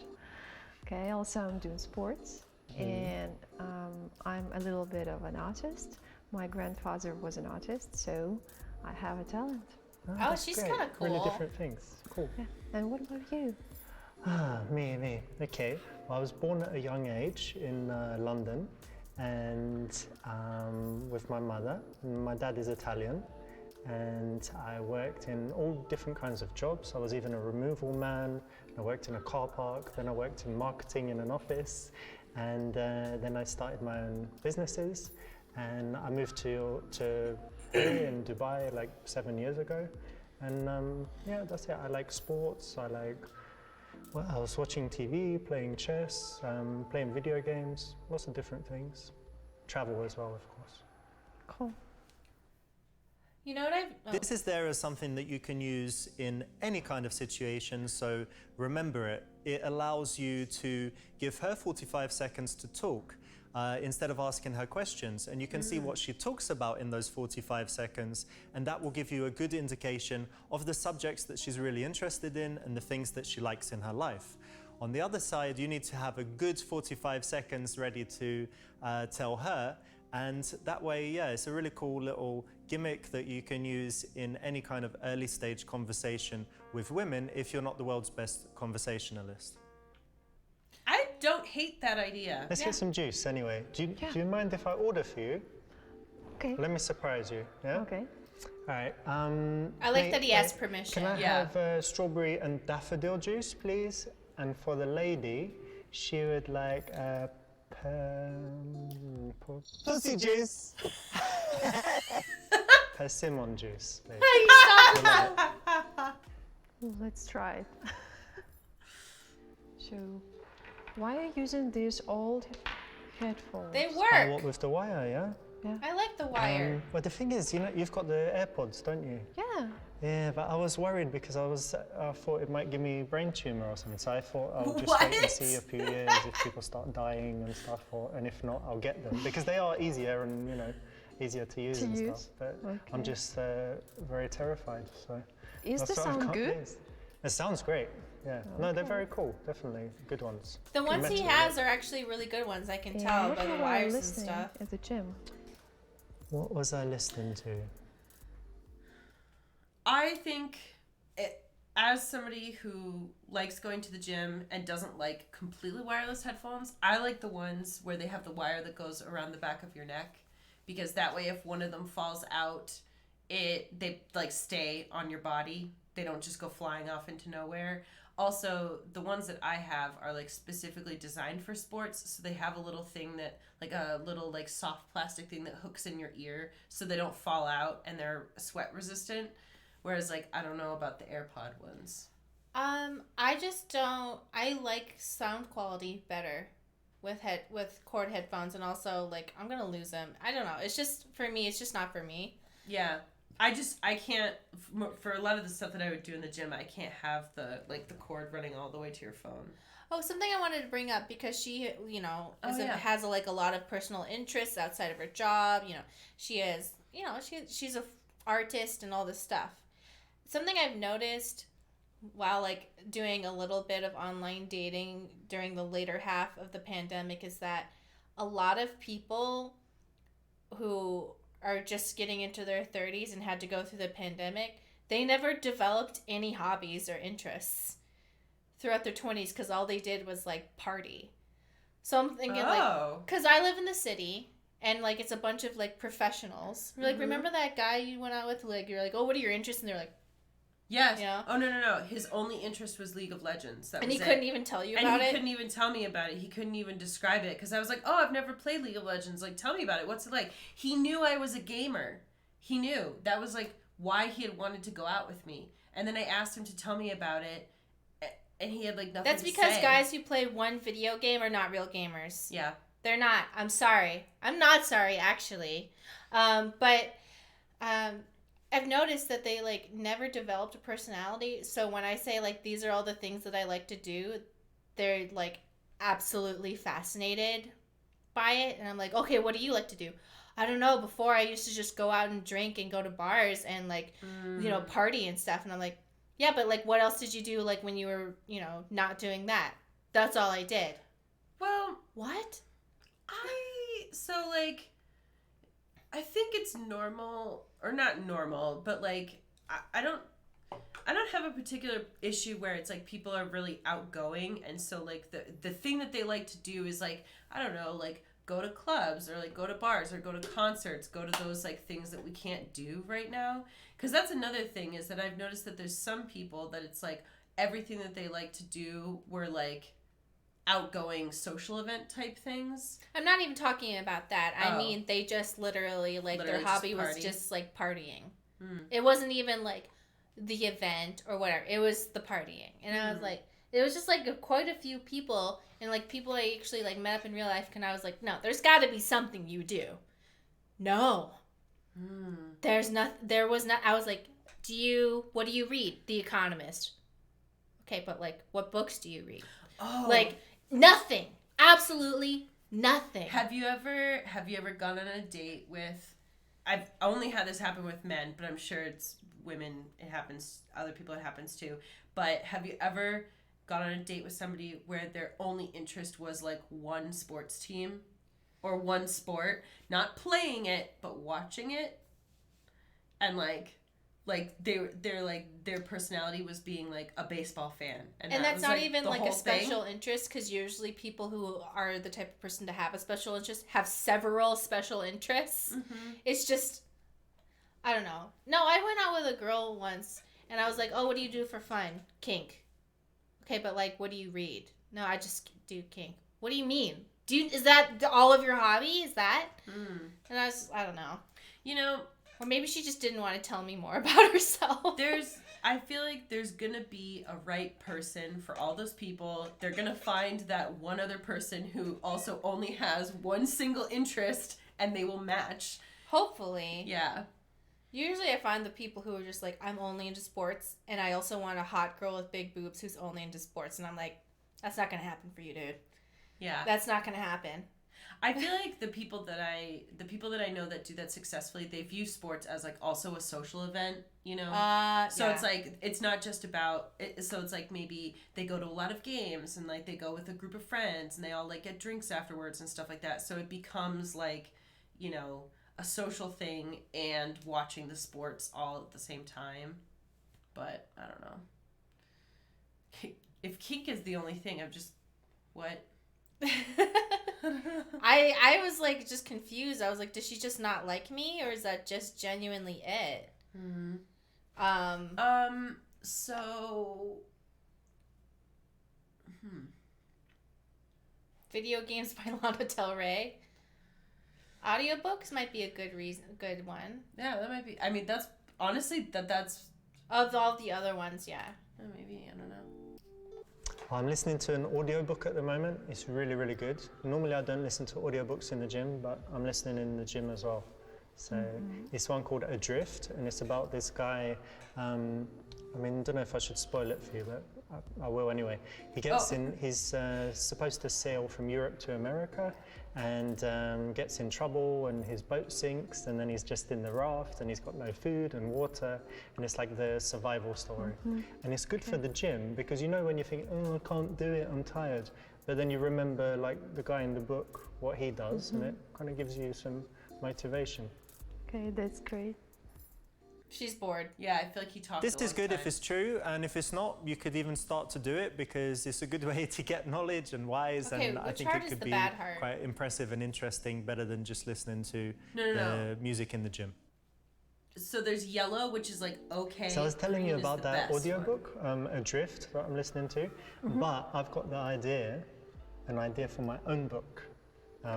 Okay, also I'm doing sports, and I'm a little bit of an artist. My grandfather was an artist, so I have a talent. Oh, she's kind of cool. Really different things. Cool. Yeah. And what about you? Me. Okay. Well, I was born at a young age in London, and with my mother. My dad is Italian, and I worked in all different kinds of jobs. I was even a removal man. I worked in a car park. Then I worked in marketing in an office, and then I started my own businesses. And I moved to in Dubai like 7 years ago, and yeah, that's it. I like sports. I was watching TV, playing chess, playing video games, lots of different things. Travel as well, of course. Cool. You know what This is there as something that you can use in any kind of situation, so remember it. It allows you to give her 45 seconds to talk instead of asking her questions, and you can see what she talks about in those 45 seconds, and that will give you a good indication of the subjects that she's really interested in and the things that she likes in her life. On the other side, you need to have a good 45 seconds ready to tell her, and that way, yeah, it's a really cool little gimmick that you can use in any kind of early stage conversation with women if you're not the world's best conversationalist. I don't hate that idea. Let's get some juice anyway. Do you mind if I order for you? Okay. Let me surprise you, yeah? Okay. All right. I like that he asked permission. Can I have strawberry and daffodil juice, please? And for the lady, she would like pussy juice. Persimmon juice, please. Let's try it. So, why are you using these old headphones? They Oh, work. what, with the wire, yeah? I like the wire. Well, the thing is, you know, you've got the AirPods, don't you? Yeah. Yeah, but I was worried because I thought it might give me brain tumor or something. So I thought I'll just wait and see a few years if people start dying and stuff, and if not, I'll get them because they are easier and easier to use stuff. But I'm just very terrified. So Is this sound good? It sounds great. Yeah. No, they're very cool. Definitely good ones. The ones he has are actually really good ones. I can tell what by the were wires you and listening stuff. at the gym? What was I listening to? I think as somebody who likes going to the gym and doesn't like completely wireless headphones, I like the ones where they have the wire that goes around the back of your neck, because that way if one of them falls out, they like stay on your body. They don't just go flying off into nowhere. Also, the ones that I have are like specifically designed for sports, so they have a little thing that like a little like soft plastic thing that hooks in your ear so they don't fall out, and they're sweat resistant. Whereas like I don't know about the AirPod ones. I just don't. I like sound quality better with cord headphones, and also like I'm gonna lose them. I don't know. It's just for me. It's just not for me. Yeah. I can't, for a lot of the stuff that I would do in the gym, I can't have the cord running all the way to your phone. Oh, something I wanted to bring up, because she, has like a lot of personal interests outside of her job. She is, she's a artist and all this stuff. Something I've noticed while like doing a little bit of online dating during the later half of the pandemic is that a lot of people who are just getting into their 30s and had to go through the pandemic, they never developed any hobbies or interests throughout their 20s, because all they did was like party. So I'm thinking like, because I live in the city and like it's a bunch of like professionals. You're like, remember that guy you went out with? Like, you're like, oh, what are your interests? And they're like, yes. Oh, no. His only interest was League of Legends. And he couldn't even tell you about it? And he couldn't even tell me about it. He couldn't even describe it. Because I was like, oh, I've never played League of Legends. Like, tell me about it. What's it like? He knew I was a gamer. He knew. That was, like, why he had wanted to go out with me. And then I asked him to tell me about it. And he had, like, nothing That's to say. because guys who play one video game are not real gamers. Yeah. They're not. I'm sorry. I'm not sorry, actually. But I've noticed that they like never developed a personality. So when I say like these are all the things that I like to do, they're like absolutely fascinated by it. And I'm like, okay, what do you like to do? I don't know. Before I used to just go out and drink and go to bars and like, party and stuff. And I'm like, yeah, but like what else did you do like when you were, not doing that? That's all I did. Well, what? I think it's normal, or not normal, but like I don't have a particular issue where it's like people are really outgoing, and so like the thing that they like to do is like, I don't know, like go to clubs or like go to bars or go to concerts, go to those like things that we can't do right now. Because that's another thing, is that I've noticed that there's some people that it's like everything that they like to do were like outgoing social event type things. I'm not even talking about that. I mean, they just literally their hobby was just like partying. It wasn't even like the event or whatever. It was the partying. And I was like, it was just like quite a few people, and like people I actually like met up in real life, and I was like, no, there's got to be something you do. No. There was not. I was like, what do you read? The Economist. Okay, but like what books do you read? Oh. Like nothing. Absolutely nothing. Have you ever gone on a date with, I've only had this happen with men, but I'm sure it's women, it happens, other people it happens too. But have you ever gone on a date with somebody where their only interest was like one sports team or one sport, not playing it, but watching it? And like they're like their personality was being like a baseball fan, and that's was, not like, even the like whole a special interest, because usually people who are the type of person to have a special interest have several special interests. It's just, I don't know. No, I went out with a girl once, and I was like, oh, what do you do for fun? Kink. Okay, but like, what do you read? No, I just do kink. What do you mean? Is that all of your hobby? Is that? And I don't know. Or maybe she just didn't want to tell me more about herself. I feel like there's gonna be a right person for all those people. They're gonna find that one other person who also only has one single interest, and they will match. Hopefully. Yeah. Usually I find the people who are just like, I'm only into sports, and I also want a hot girl with big boobs who's only into sports. And I'm like, that's not gonna happen for you, dude. Yeah. That's not gonna happen. I feel like the people that I know that do that successfully, they view sports as like also a social event, So it's like, it's not just about it. So it's like maybe they go to a lot of games, and like they go with a group of friends, and they all like get drinks afterwards and stuff like that. So it becomes like, a social thing and watching the sports all at the same time. but I don't know. If kink is the only thing, I'm just what? I was like just confused. I was like, does she just not like me, or is that just genuinely it? So. Video games by Lana Del Rey. Audiobooks might be a good one. Yeah, that might be. I mean, that's honestly that's. Of all the other ones, yeah. Maybe, I don't know. I'm listening to an audiobook at the moment. It's really, really good. Normally I don't listen to audiobooks in the gym, but I'm listening in the gym as well. So it's one called Adrift, and it's about this guy. I mean, I don't know if I should spoil it for you, but I will anyway. He gets in, he's supposed to sail from Europe to America, and gets in trouble, and his boat sinks, and then he's just in the raft, and he's got no food and water, and it's like the survival story. And it's good for the gym, because you know when you think, oh, I can't do it, I'm tired, but then you remember like the guy in the book, what he does, and it kind of gives you some motivation. Okay, that's great. She's bored. Yeah, I feel like he talks. This is good if it's true, and if it's not, you could even start to do it because it's a good way to get knowledge and wise, Okay, and I which think heart it is could the be bad heart? quite impressive and interesting, better than just listening to No. music in the gym. So there's yellow, which is like okay. So I was telling green you is about the that best audiobook, Adrift, that I'm listening to, but I've got an idea for my own book.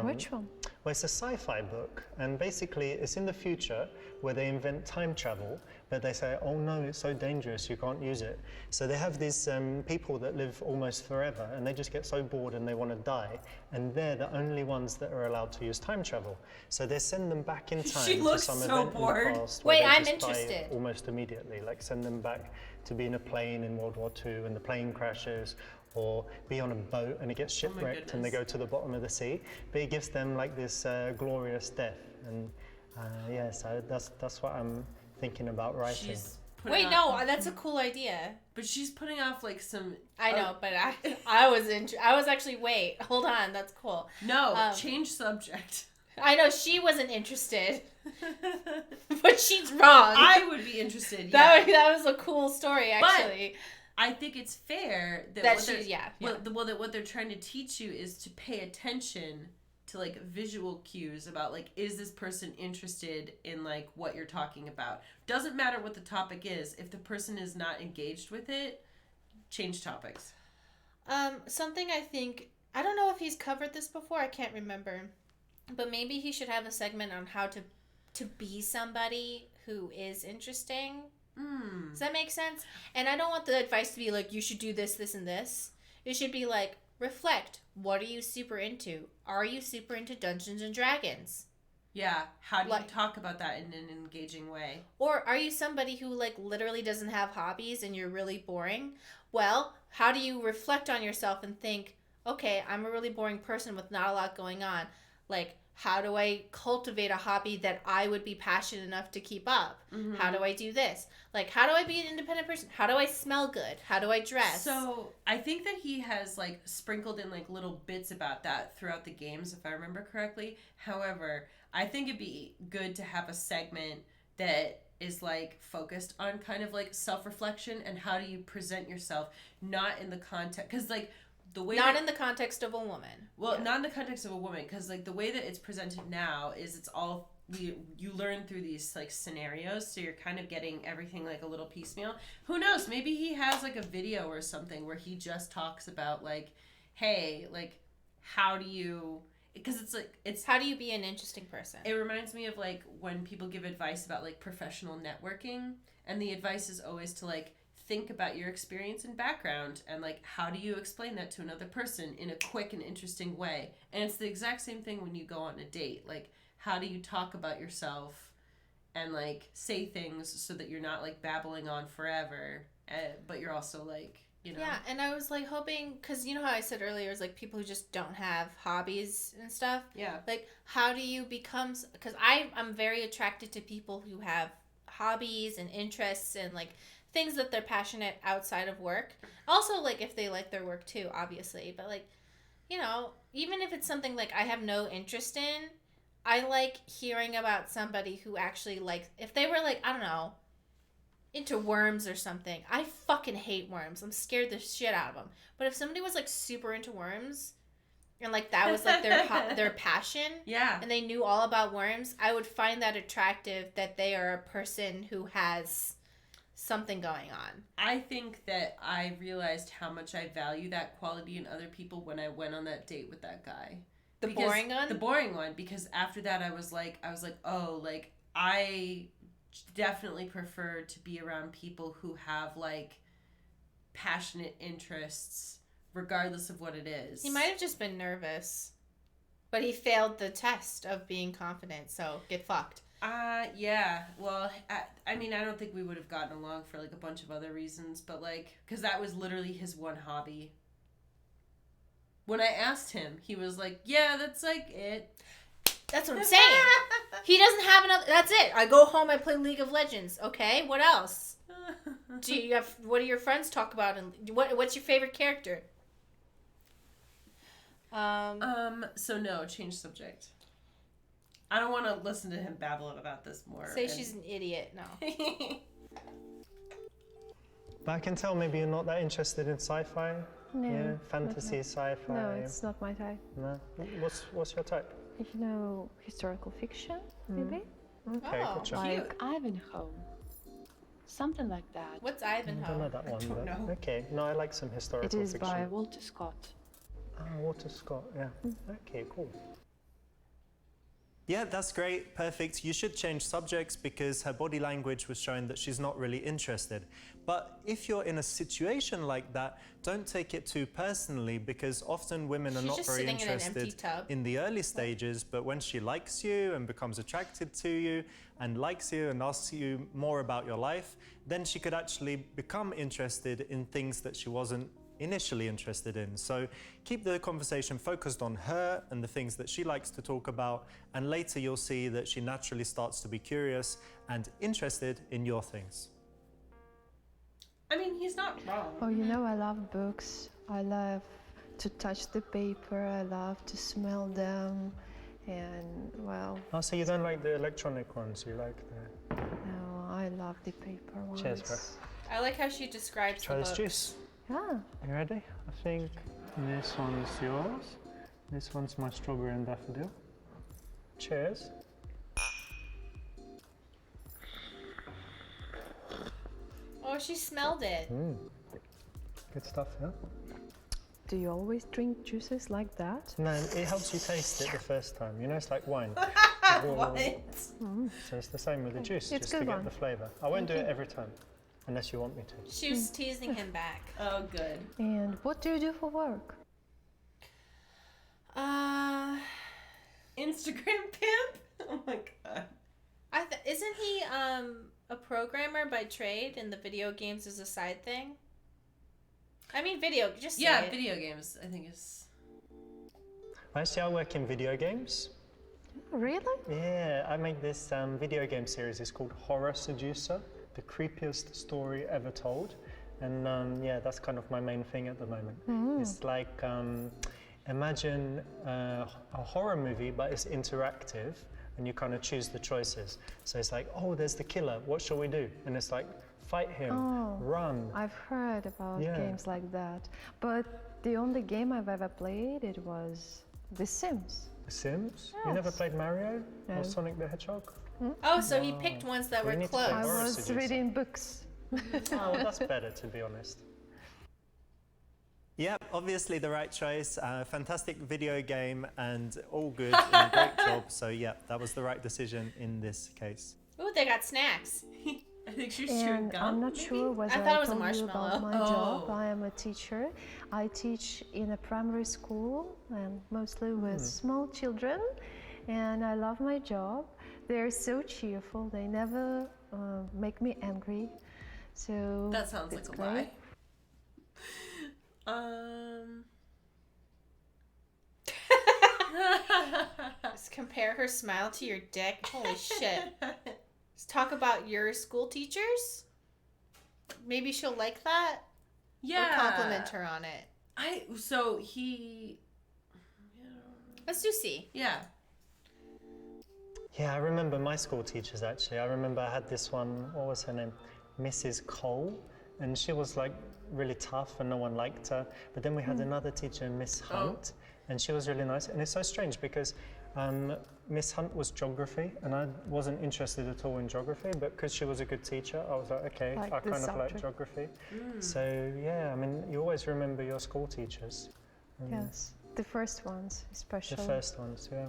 Which one? Well, it's a sci-fi book, and basically it's in the future where they invent time travel, but they say, oh no, it's so dangerous, you can't use it. So they have these people that live almost forever, and they just get so bored and they want to die, and they're the only ones that are allowed to use time travel. So they send them back in time She to looks some so event bored. in the past. Wait, where they I'm just die interested. almost immediately, like send them back to be in a plane in World War II and the plane crashes, or be on a boat and it gets shipwrecked and they go to the bottom of the sea. But it gives them like this glorious death. And yeah, so that's what I'm thinking about writing. She's putting Wait, off, no, that's a cool idea. but she's putting off like some. I know, but I was actually, wait, hold on, that's cool. No, change subject. I know she wasn't interested, but she's wrong. I would be interested. Yeah. That was a cool story, actually. I think it's fair that That what they're, she's- yeah. Well, that what they're trying to teach you is to pay attention to like visual cues about like, is this person interested in like what you're talking about? Doesn't matter what the topic is. If the person is not engaged with it, change topics. Something I think, I don't know if he's covered this before, I can't remember, but maybe he should have a segment on how to be somebody who is interesting. Does that make sense? And I don't want the advice to be like, you should do this, this, and this. It should be like, reflect. What are you super into? Are you super into Dungeons and Dragons? Yeah. How do you Like- talk about that in an engaging way? Or are you somebody who like literally doesn't have hobbies and you're really boring? Well, how do you reflect on yourself and think, okay, I'm a really boring person with not a lot going on. Like, how do I cultivate a hobby that I would be passionate enough to keep up? How do I do this? Like, how do I be an independent person? How do I smell good? How do I dress? So I think that he has like sprinkled in like little bits about that throughout the games, if I remember correctly. However, I think it'd be good to have a segment that is like focused on kind of like self-reflection and how do you present yourself, not in the context, because like the way not in the context of a woman. well, not in the context of a woman, because like the way that it's presented now is it's all you learn through these like scenarios, so you're kind of getting everything like a little piecemeal. Who knows? Maybe he has like a video or something where he just talks about like, hey, like how do you? Because it's like it's How do you be an interesting person? it reminds me of like when people give advice about like professional networking, and the advice is always to like think about your experience and background and like how do you explain that to another person in a quick and interesting way. And it's the exact same thing when you go on a date. Like how do you talk about yourself and like say things so that you're not like babbling on forever, but you're also like, you know. Yeah, and I was like hoping, because you know how I said earlier, it's like people who just don't have hobbies and stuff. Yeah. Like, how do you become, because I'm very attracted to people who have hobbies and interests and like things that they're passionate outside of work. Also, like if they like their work too, obviously, but like, you know, even if it's something like I have no interest in, I like hearing about somebody who actually like, if they were like, I don't know, into worms or something. I fucking hate worms. I'm scared the shit out of them. But if somebody was like super into worms and like that was like their passion, Yeah. and they knew all about worms, I would find that attractive that they are a person who has something going on. I think that I realized how much I value that quality in other people when I went on that date with that guy. The boring one? The boring one, because after that I was like, oh, like I definitely prefer to be around people who have like passionate interests regardless of what it is. He might have just been nervous. But he failed the test of being confident, so get fucked. Yeah. Well, I mean, I don't think we would have gotten along for like a bunch of other reasons, but like, because that was literally his one hobby. When I asked him, he was like, yeah, that's like it. That's what I'm saying. He doesn't have another. That's it. I go home, I play League of Legends. Okay, what else? Do you have? What do your friends talk about? And what's your favorite character? So no, change subject. I don't want to listen to him babble about this more. Say she's an idiot. No. But I can tell maybe you're not that interested in sci-fi. No, Yeah, not fantasy, sci-fi. No, it's not my type. No. What's your type? You know, historical fiction, maybe? Okay, Oh, gotcha. cute. Like Ivanhoe. Something like that. What's I don't know Ivanhoe? that one, don't but know. okay. No, I like some historical It is fiction. by Walter Scott. Ah, Walter Scott, yeah. Okay, cool. Yeah, that's great, perfect. You should change subjects because her body language was showing that she's not really interested. But if you're in a situation like that, don't take it too personally because often women are She's not just very sitting in an empty interested tub. in the early stages, but when she likes you and becomes attracted to you and likes you and asks you more about your life, then she could actually become interested in things that she wasn't initially interested in. So keep the conversation focused on her and the things that she likes to talk about, and later you'll see that she naturally starts to be curious and interested in your things. I mean, he's not wrong. Oh, you know, I love books. I love to touch the paper. I love to smell them. And, well, Oh, so you don't like the electronic ones, you like the... no, I love the paper ones. Cheers, bro. I like how she describes Try the this books. juice. Yeah. You ready? I think this one's yours. This one's my strawberry and daffodil. Cheers. Oh, she smelled it. Good stuff, yeah? Do you always drink juices like that? No, it helps you taste it the first time. You know, it's like wine. What? So it's the same with the juice, It's just to good get one. the flavour. I won't do it every time, unless you want me to. She was teasing him back. Oh, good. And what do you do for work? Instagram pimp? Oh my god. Isn't he a programmer by trade and the video games is a side thing? I mean, just say Yeah, it. video games, I think is. Actually, I work in video games. Really? Yeah, I made this video game series. It's called Horror Seducer, the creepiest story ever told. And yeah, that's kind of my main thing at the moment. It's like, imagine a horror movie, but it's interactive. And you kind of choose the choices. So it's like, oh, there's the killer. What shall we do? And it's like, fight him, run. I've heard about Yeah. games like that. But the only game I've ever played, it was The Sims. The Sims? You never Yes. played Mario No. or Sonic the Hedgehog? Oh, so he picked ones that We were need to play close. I Horror was Seducer. reading books. Oh, well, that's better, to be honest. Yeah, obviously the right choice. Fantastic video game and all good and great job. So yeah, that was the right decision in this case. Ooh, they got snacks. I think she's chewing And gum. I'm not maybe? sure whether I thought it was a told you about marshmallow. my job. Oh. I am a teacher. I teach in a primary school and mostly with small children. And I love my job. They're so cheerful. They never make me angry. So That sounds like it's a great. lie. Just compare her smile to your dick. Holy shit. Let's talk about your school teachers. Maybe she'll like that. Yeah. Or compliment her on it. So he. Let's do C. Yeah. Yeah, I remember my school teachers actually. I remember I had this one, what was her name? Mrs. Cole, and she was like really tough and no one liked her. But then we had another teacher, Miss Hunt, and she was really nice. And it's so strange because Miss Hunt was geography, and I wasn't interested at all in geography, but because she was a good teacher, I was like, okay, Like I the kind of like subject. geography. So yeah, I mean, you always remember your school teachers. Yes, the first ones, especially. The first ones, yeah.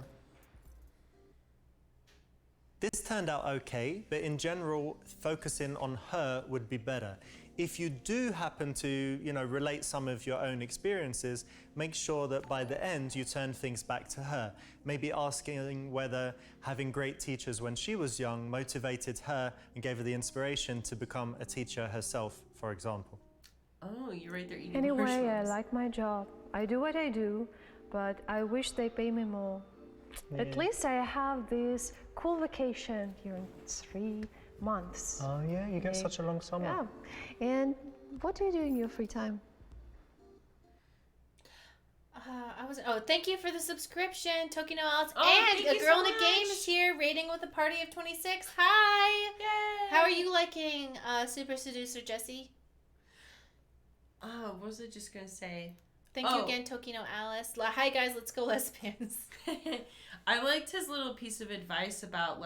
This turned out okay, but in general, focusing on her would be better. If you do happen to, relate some of your own experiences, make sure that by the end you turn things back to her. Maybe asking whether having great teachers when she was young motivated her and gave her the inspiration to become a teacher herself, for example. Oh, you're right there eating Anyway, I marshmallows. like my job. I do what I do, but I wish they pay me more. At least I have this cool vacation here in 3 months. Oh yeah, you get Okay. such a long summer. Yeah. And what do you do in your free time? Thank you for the subscription, Tokino Alice. Oh, and thank a you girl so in a game much. is here, rating with a party of 26. Hi! Yay! How are you liking Super Seducer, Jesse? Oh, what was I just gonna say? Thank you again, Tokino Alice. Hi guys, let's go lesbians. I liked his little piece of advice about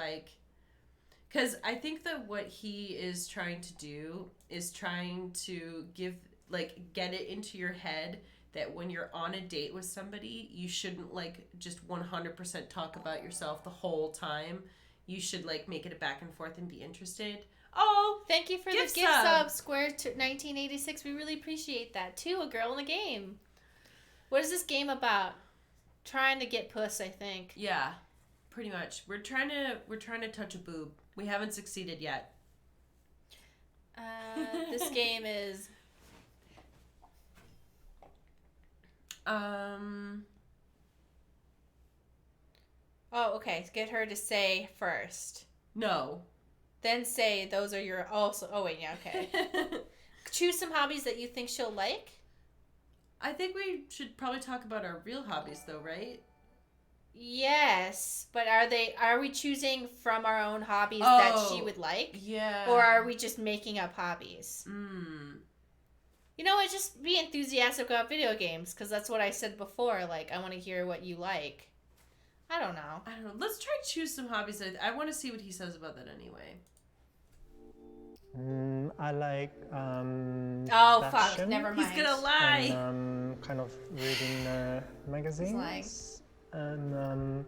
because I think that what he is trying to do is trying to get it into your head that when you're on a date with somebody, you shouldn't just 100% talk about yourself the whole time. You should make it a back and forth and be interested. Oh, Thank you for gift the gift sub. sub, Square to 1986. We really appreciate that too. A girl in a game. What is this game about? Trying to get puss, I think. Yeah, pretty much. We're trying to touch a boob. We haven't succeeded yet. This game is Oh, okay. Get her to say first. No. Then say those are your also. Oh wait, yeah, okay. Choose some hobbies that you think she'll like. I think we should probably talk about our real hobbies though, right? Yes, but are we choosing from our own hobbies that she would like? Yeah. Or are we just making up hobbies? Mm. You know what? Just be enthusiastic about video games, because that's what I said before. I want to hear what you like. I don't know. Let's try to choose some hobbies. I want to see what he says about that anyway. I like Oh, fuck. fashion Never mind. He's gonna lie. and kind of reading magazines and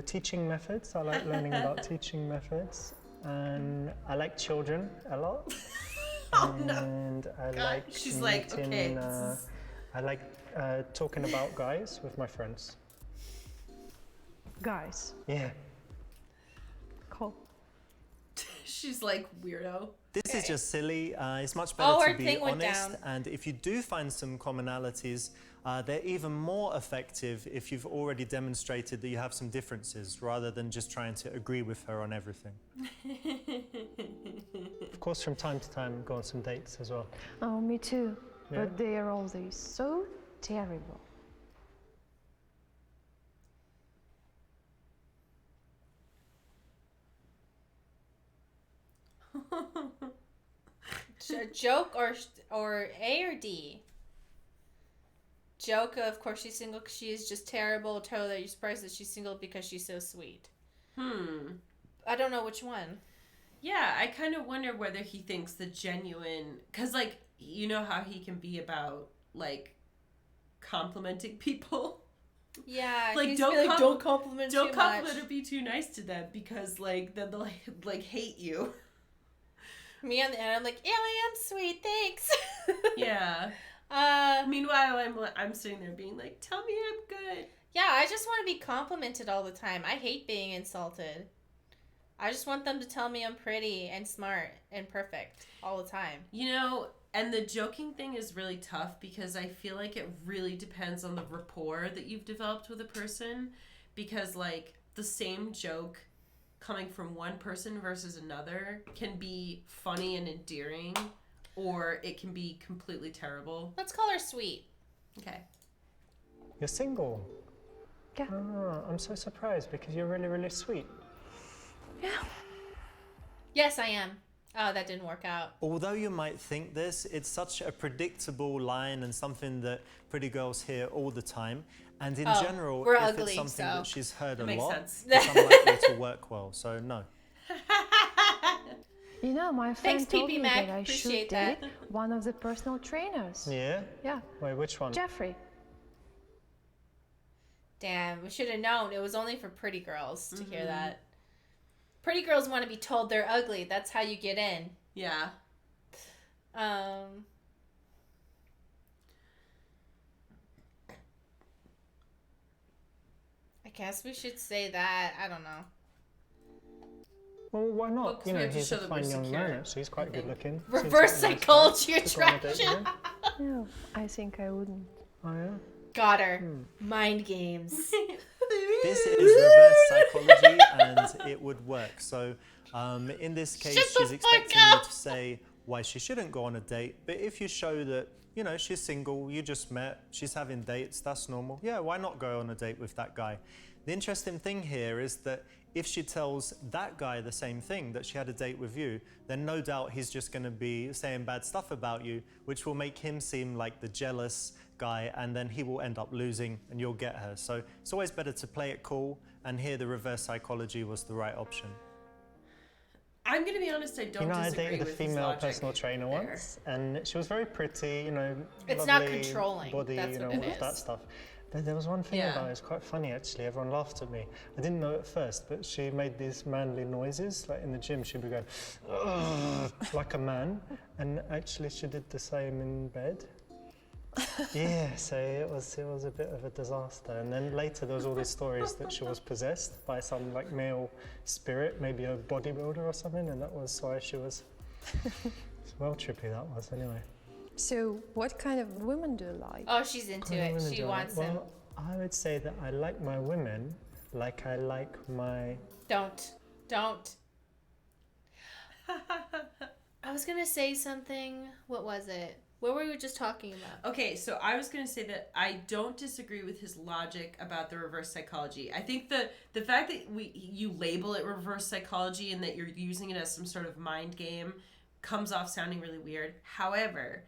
teaching methods. I like learning about teaching methods, and I like children a lot. And I like She's like, meeting, okay. I like talking about guys with my friends. Guys. Yeah. Cool. She's like, weirdo. This is just silly. It's much Oh, better her to be thing went honest. down. And if you do find some commonalities, they're even more effective if you've already demonstrated that you have some differences, rather than just trying to agree with her on everything. Of course, from time to time, go on some dates as well. Oh, me too. Yeah. But they are always so terrible. Joke or A or D? Joke, of course she's single because she is just terrible. Toe that you're surprised that she's single because she's so sweet. I don't know which one. Yeah, I kind of wonder whether he thinks the genuine... Because, you know how he can be about, complimenting people? Yeah, don't compliment Don't too compliment much. or be too nice to them because, then they'll, hate you. Me on the end, I'm like, yeah, I am sweet, thanks. Yeah. Meanwhile, I'm sitting there being like, tell me I'm good. Yeah, I just want to be complimented all the time. I hate being insulted. I just want them to tell me I'm pretty and smart and perfect all the time. You know, and the joking thing is really tough because I feel like it really depends on the rapport that you've developed with a person. Because, the same joke coming from one person versus another can be funny and endearing, or it can be completely terrible. Let's call her sweet. Okay. You're single? Yeah. Oh, I'm so surprised because you're really, really sweet. Yes, I am. Oh, that didn't work out. Although you might think this, it's such a predictable line and something that pretty girls hear all the time. And in general, we're if ugly, it's something so that she's heard a makes lot, sense. it's unlikely to work well. So no. You know, my friend Thanks, told PP me Mac. that I should Appreciate date that. one of the personal trainers. Yeah? Yeah, Wait, which one? Jeffrey. Damn, we should have known. It was only for pretty girls to hear that. Pretty girls want to be told they're ugly. That's how you get in. Yeah. I guess we should say that. I don't know. Well, why Well, not? 'cause You we know, have to he's show a that we're fine young secure, man, actually. He's quite good looking. Reverse Seems like a nice psychology guy. Just go on a date with attraction. him. No, I think I wouldn't. Oh, yeah? Got her. Mind games. This is reverse psychology and it would work. So in this case, Shut the she's expecting fuck you up. to say why she shouldn't go on a date. But if you show that, you know, she's single, you just met, she's having dates, that's normal. Yeah, why not go on a date with that guy? The interesting thing here is that if she tells that guy the same thing, that she had a date with you, then no doubt he's just going to be saying bad stuff about you, which will make him seem like the jealous guy, and then he will end up losing and you'll get her. So it's always better to play it cool, and here the reverse psychology was the right option. I'm gonna be honest. I don't You know, I disagree dated a with his female logic personal trainer there. once, and she was very pretty, you know, It's not lovely controlling, body, that's you know, what all it of that is. stuff. But there was one thing Yeah. about it, it was quite funny actually. Everyone laughed at me. I didn't know at first, but she made these manly noises, like in the gym. She'd be going, "Ugh," like a man, and actually she did the same in bed. Yeah, so it was a bit of a disaster. And then later there was all these stories that she was possessed by some like male spirit, maybe a bodybuilder or something, and that was why she was. It's well trippy that was anyway. So, what kind of women do you like? Oh, she's into Kind of it. women She do I wants like? him. Well, I would say that I like my women like I like my. Don't. I was gonna say something. What was it? What were we just talking about? Okay, so I was gonna say that I don't disagree with his logic about the reverse psychology. I think the fact that you label it reverse psychology and that you're using it as some sort of mind game comes off sounding really weird. However,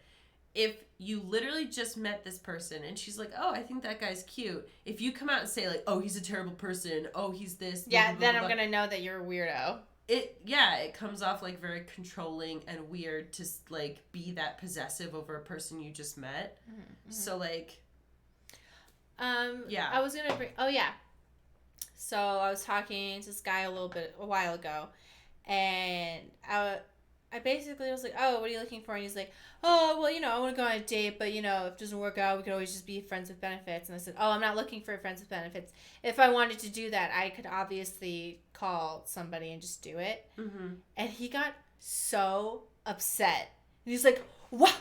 if you literally just met this person and she's like, "Oh, I think that guy's cute," if you come out and say like, "Oh, he's a terrible person," "Oh, he's this," Yeah, blah, blah, then blah, I'm blah, gonna know that you're a weirdo. it comes off like very controlling and weird to like be that possessive over a person you just met. Mm-hmm. So like, Yeah. I was gonna bring. Oh yeah. So I was talking to this guy a while ago, and I basically was like, "Oh, what are you looking for?" And he's like, "Oh, well, you know, I want to go on a date, but you know, if it doesn't work out, we could always just be friends with benefits." And I said, "Oh, I'm not looking for friends with benefits. If I wanted to do that, I could obviously call somebody and just do it." mm-hmm. And he got so upset. And he's like, what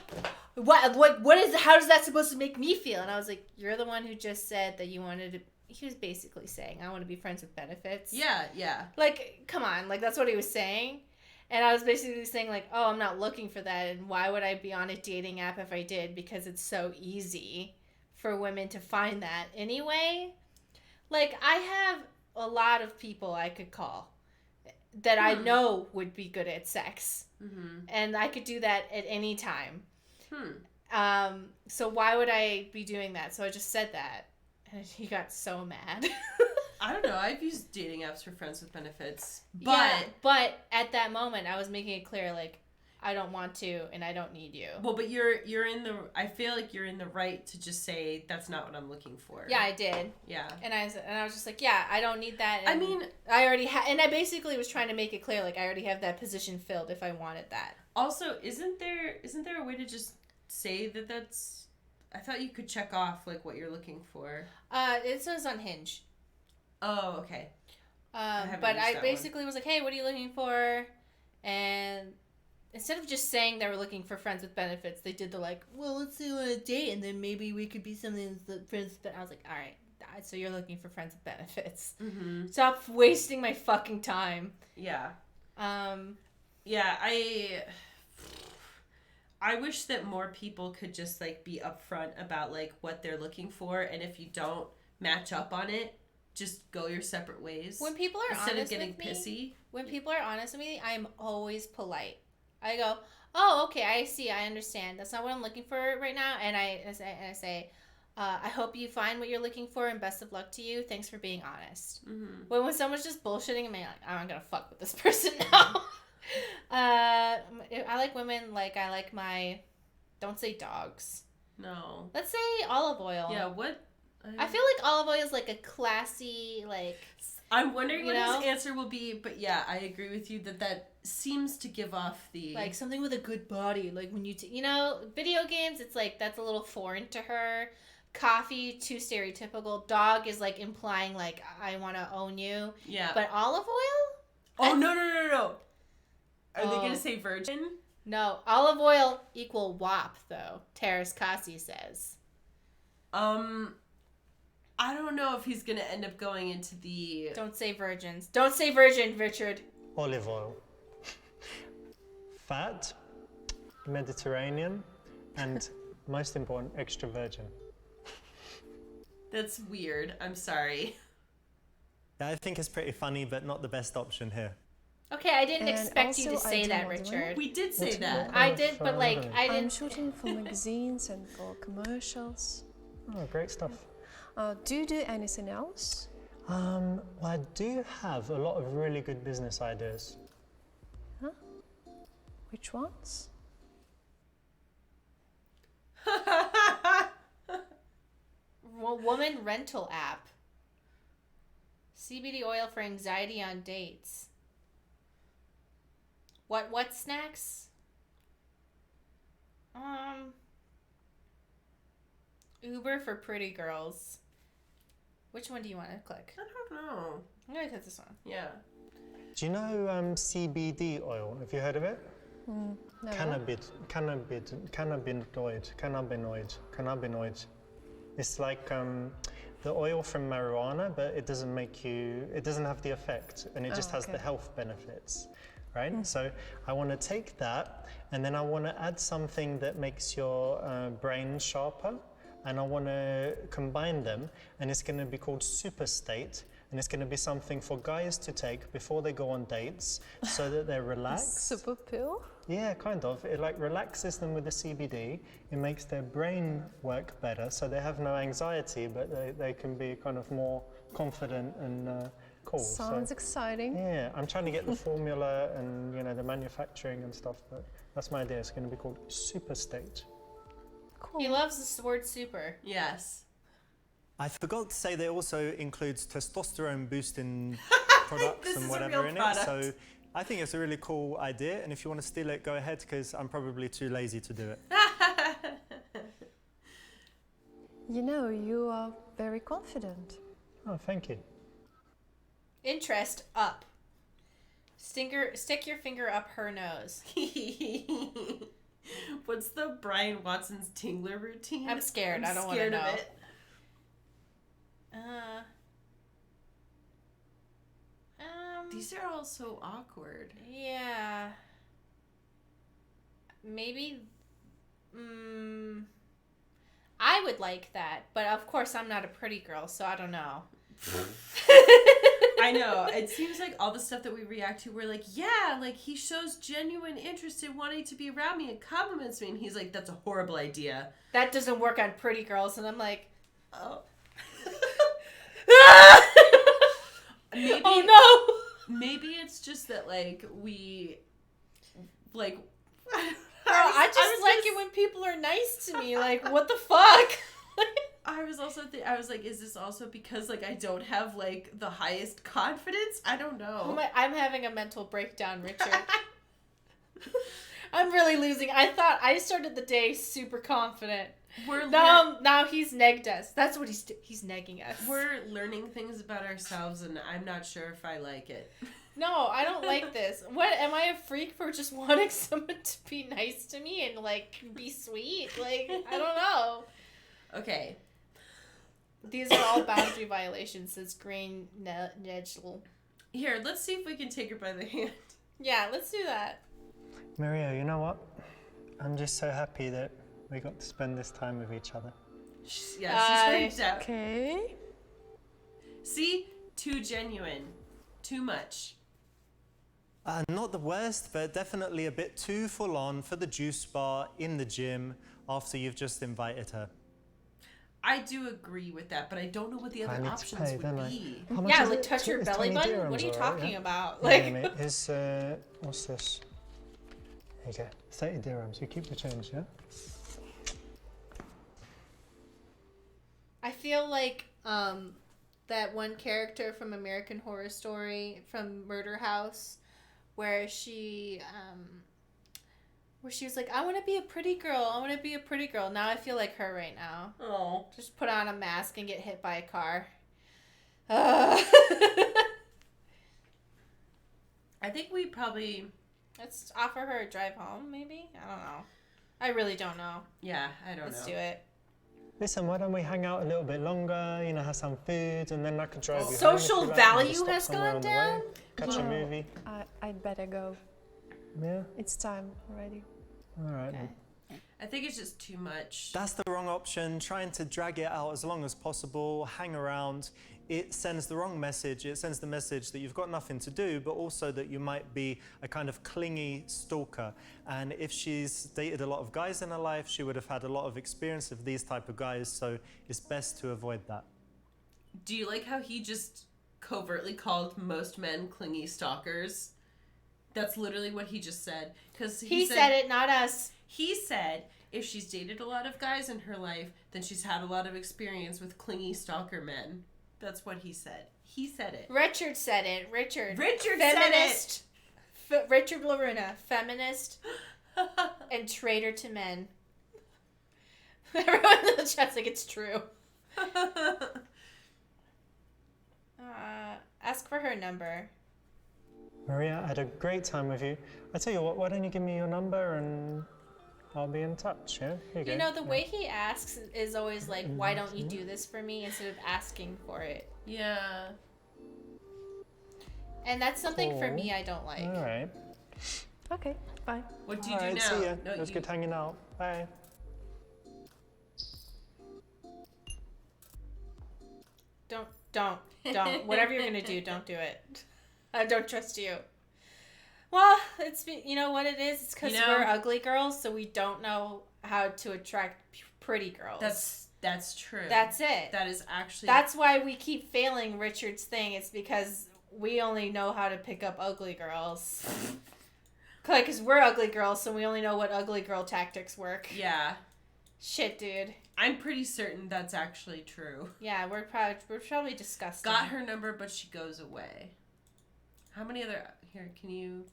is, how is that supposed to make me feel? And I was like, you're the one who just said that you wanted to, he was basically saying, I want to be friends with benefits. Yeah. Like, come on, like, that's what he was saying. And I was basically saying, like, oh, I'm not looking for that. And why would I be on a dating app if I did? Because it's so easy for women to find that anyway. Like, I have a lot of people I could call that I know would be good at sex. Mm-hmm. And I could do that at any time. Hmm. So why would I be doing that? So I just said that. And he got so mad. I don't know. I've used dating apps for friends with benefits, but Yeah, but at that moment, I was making it clear, like, I don't want to, and I don't need you. well, but you're in the. I feel like you're in the right to just say that's not what I'm looking for. Yeah, I did. Yeah. And I was just like, yeah, I don't need that. And I mean, I already and I basically was trying to make it clear, like, I already have that position filled if I wanted that. also, isn't there a way to just say that that's? I thought you could check off like what you're looking for. It says on Hinge. Oh, okay. haven't But used I that basically was like, hey, what are you looking for? And instead of just saying they were looking for friends with benefits, they did the like, well, let's do a date and then maybe we could be something with friends with benefits. I was like, all right, so you're looking for friends with benefits. Mm-hmm. Stop wasting my fucking time. Yeah. Yeah, I wish that more people could just like be upfront about like what they're looking for, and if you don't match up on it, just go your separate ways. When people are instead honest of getting with me, pissy. when people are honest with me, I am always polite. I go, oh, okay, I see, I understand. That's not what I'm looking for right now. And I say, I hope you find what you're looking for, and best of luck to you. Thanks for being honest. Mm-hmm. When someone's just bullshitting, I'm like, I'm not gonna fuck with this person now. I like women like I like my. Don't say dogs. No. Let's say olive oil. Yeah. What? I feel like olive oil is like a classy, like. I'm wondering You what know? his answer will be, but yeah, I agree with you that seems to give off the Like something with a good body. Like when you, video games, it's like that's a little foreign to her. Coffee, too stereotypical. Dog is like implying like I want to own you. yeah. But olive oil? Oh no. Are they Oh. gonna say virgin? No, olive oil equal WAP though. Terrace Kasi says. I don't know if he's gonna end up going into the. Don't say virgins. Don't say virgin, Richard. Olive oil. Fat, Mediterranean, and most important, extra virgin. That's weird. I'm sorry. Yeah, I think it's pretty funny, but not the best option here. Okay, I didn't And expect you to also I say do that, modeling. Richard. We did say that. I did, but like I I'm didn't. shooting for magazines and for commercials. Oh, great stuff. Do you do anything else? Well, I do have a lot of really good business ideas. Which ones? Woman rental app. CBD oil for anxiety on dates. What snacks? Uber for pretty girls. Which one do you want to click? I don't know. I'm gonna click this one. Yeah. Do you know CBD oil? Have you heard of it? No. Cannabinoid. It's like the oil from marijuana, but it doesn't have the effect, and it just has the health benefits, right? So I want to take that, and then I want to add something that makes your brain sharper, and I want to combine them, and it's going to be called Super State, and it's going to be something for guys to take before they go on dates, so that they're relaxed. Super pill? Yeah, kind of. It like relaxes them with the CBD. It makes their brain work better, so they have no anxiety, but they can be kind of more confident and cool. Sounds So, exciting. yeah, I'm trying to get the formula and the manufacturing and stuff, but that's my idea. It's going to be called Super State. Cool. He loves the word super. Yes. I forgot to say that it also includes testosterone boosting products This and is a whatever real in product. it. So I think it's a really cool idea. And if you want to steal it, go ahead, because I'm probably too lazy to do it. You are very confident. Oh, thank you. Interest up. Stick your finger up her nose. What's the Brian Watson's Tingler routine? I'm scared. I don't want to scared know. of it. These are all so awkward. Yeah. Maybe. I would like that, but of course I'm not a pretty girl, so I don't know. I know. It seems like all the stuff that we react to, we're like, yeah, like he shows genuine interest in wanting to be around me and compliments me, and he's like, that's a horrible idea. That doesn't work on pretty girls, and I'm like, Oh. Maybe, oh no. Maybe it's just that we like. I just like it when people are nice to me. Like, what the fuck? I was also I was like, is this also because I don't have the highest confidence? I don't know. I'm having a mental breakdown, Richard. I'm really losing. I thought I started the day super confident. Now he's negged us. That's what he's negging us. We're learning things about ourselves, and I'm not sure if I like it. No, I don't like this. What, am I a freak for just wanting someone to be nice to me and be sweet? I don't know. Okay. These are all boundary violations, says Green Nedgel. Here, let's see if we can take her by the hand. Yeah, let's do that. Maria, you know what? I'm just so happy that we got to spend this time with each other. She's freaked out. Okay. See? Too genuine. Too much. Not the worst, but definitely a bit too full on for the juice bar in the gym after you've just invited her. I do agree with that, but I don't know what the I other need to options pay, would don't I? be. How much Yeah, is like it? touch your It's belly 20 button. What dirhams, are you all right, talking yeah? about? Yeah, Like, mate. It's, what's this? There you go. 30 dirhams. You keep the change, yeah? I feel like that one character from American Horror Story from Murder House, where she was like, I want to be a pretty girl. I want to be a pretty girl. Now I feel like her right now. Oh. Just put on a mask and get hit by a car. I think we probably... Let's offer her a drive home, maybe? I don't know. I really don't know. Yeah, I don't know. Let's do it. Listen, why don't we hang out a little bit longer, you know, have some food, and then I can drive you home if Social you like, value maybe stop has somewhere gone on the way, down? catch a movie. I'd better go. Yeah? It's time already. All right. Okay. I think it's just too much. That's the wrong option. Trying to drag it out as long as possible, hang around, it sends the wrong message. It sends the message that you've got nothing to do, but also that you might be a kind of clingy stalker. And if she's dated a lot of guys in her life, she would have had a lot of experience of these type of guys, so it's best to avoid that. Do you like how he just covertly called most men clingy stalkers? That's literally what he just said. Because He said it, not us. He said if she's dated a lot of guys in her life, then she's had a lot of experience with clingy stalker men. That's what he said. He said it. Richard said it. Richard Feminist. said it. Richard Laruna, feminist and traitor to men. Everyone in the chat's like, it's true. Ask for her number. Maria, I had a great time with you. I tell you what, why don't you give me your number and I'll be in touch, yeah? Here you You go. know, the way he asks is always like, why don't you do this for me, instead of asking for it. Yeah. And that's something for me I don't like. All right. Okay, bye. What do you All do right, now? see ya. No, It was you- good hanging out. Bye. Don't. Whatever you're gonna do, don't do it. I don't trust you. Well, you know what it is? It's because You know- we're ugly girls, so we don't know how to attract pretty girls. That's true. That's it. That is actually... That's why we keep failing Richard's thing. It's because we only know how to pick up ugly girls. Because we're ugly girls, so we only know what ugly girl tactics work. Yeah. Shit, dude. I'm pretty certain that's actually true. Yeah, we're probably disgusting. Got her number, but she goes away. How many other... Here, can you...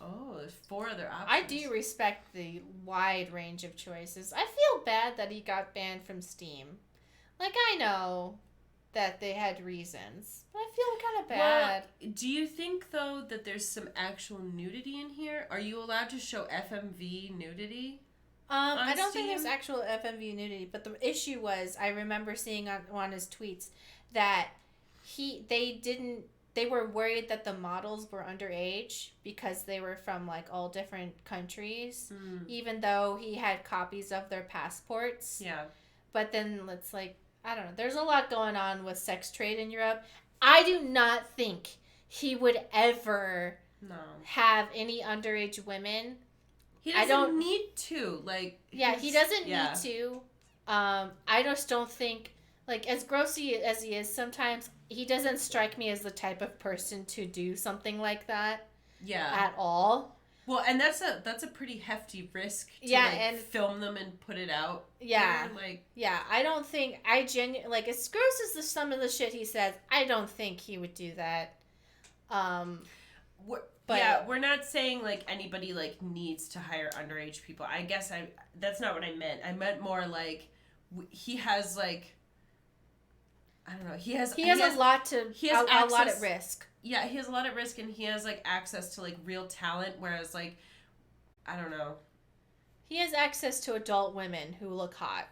Oh, there's 4 other options. I do respect the wide range of choices. I feel bad that he got banned from Steam. Like, I know that they had reasons, but I feel kind of bad. Well, do you think, though, that there's some actual nudity in here? Are you allowed to show FMV nudity? I don't think there's Steam? actual FMV nudity, but the issue was, I remember seeing on his tweets that they were worried that the models were underage because they were from like all different countries, even though he had copies of their passports. Yeah. But then it's like, I don't know. There's a lot going on with sex trade in Europe. I do not think he would ever have any underage women. He doesn't need to. Like, yeah, he doesn't yeah. need to. I just don't think, like, as gross as he is, sometimes he doesn't strike me as the type of person to do something like that. Yeah. At all. Well, and that's a pretty hefty risk to and film them and put it out. Yeah. there, like, yeah, I don't think like, as gross as some of the shit he says, I don't think he would do that. But yeah, we're not saying like anybody like needs to hire underage people. I guess that's not what I meant. I meant more like he has like, I don't know. He has a lot at risk. Yeah, he has a lot at risk, and he has like access to like real talent. Whereas like, I don't know. He has access to adult women who look hot.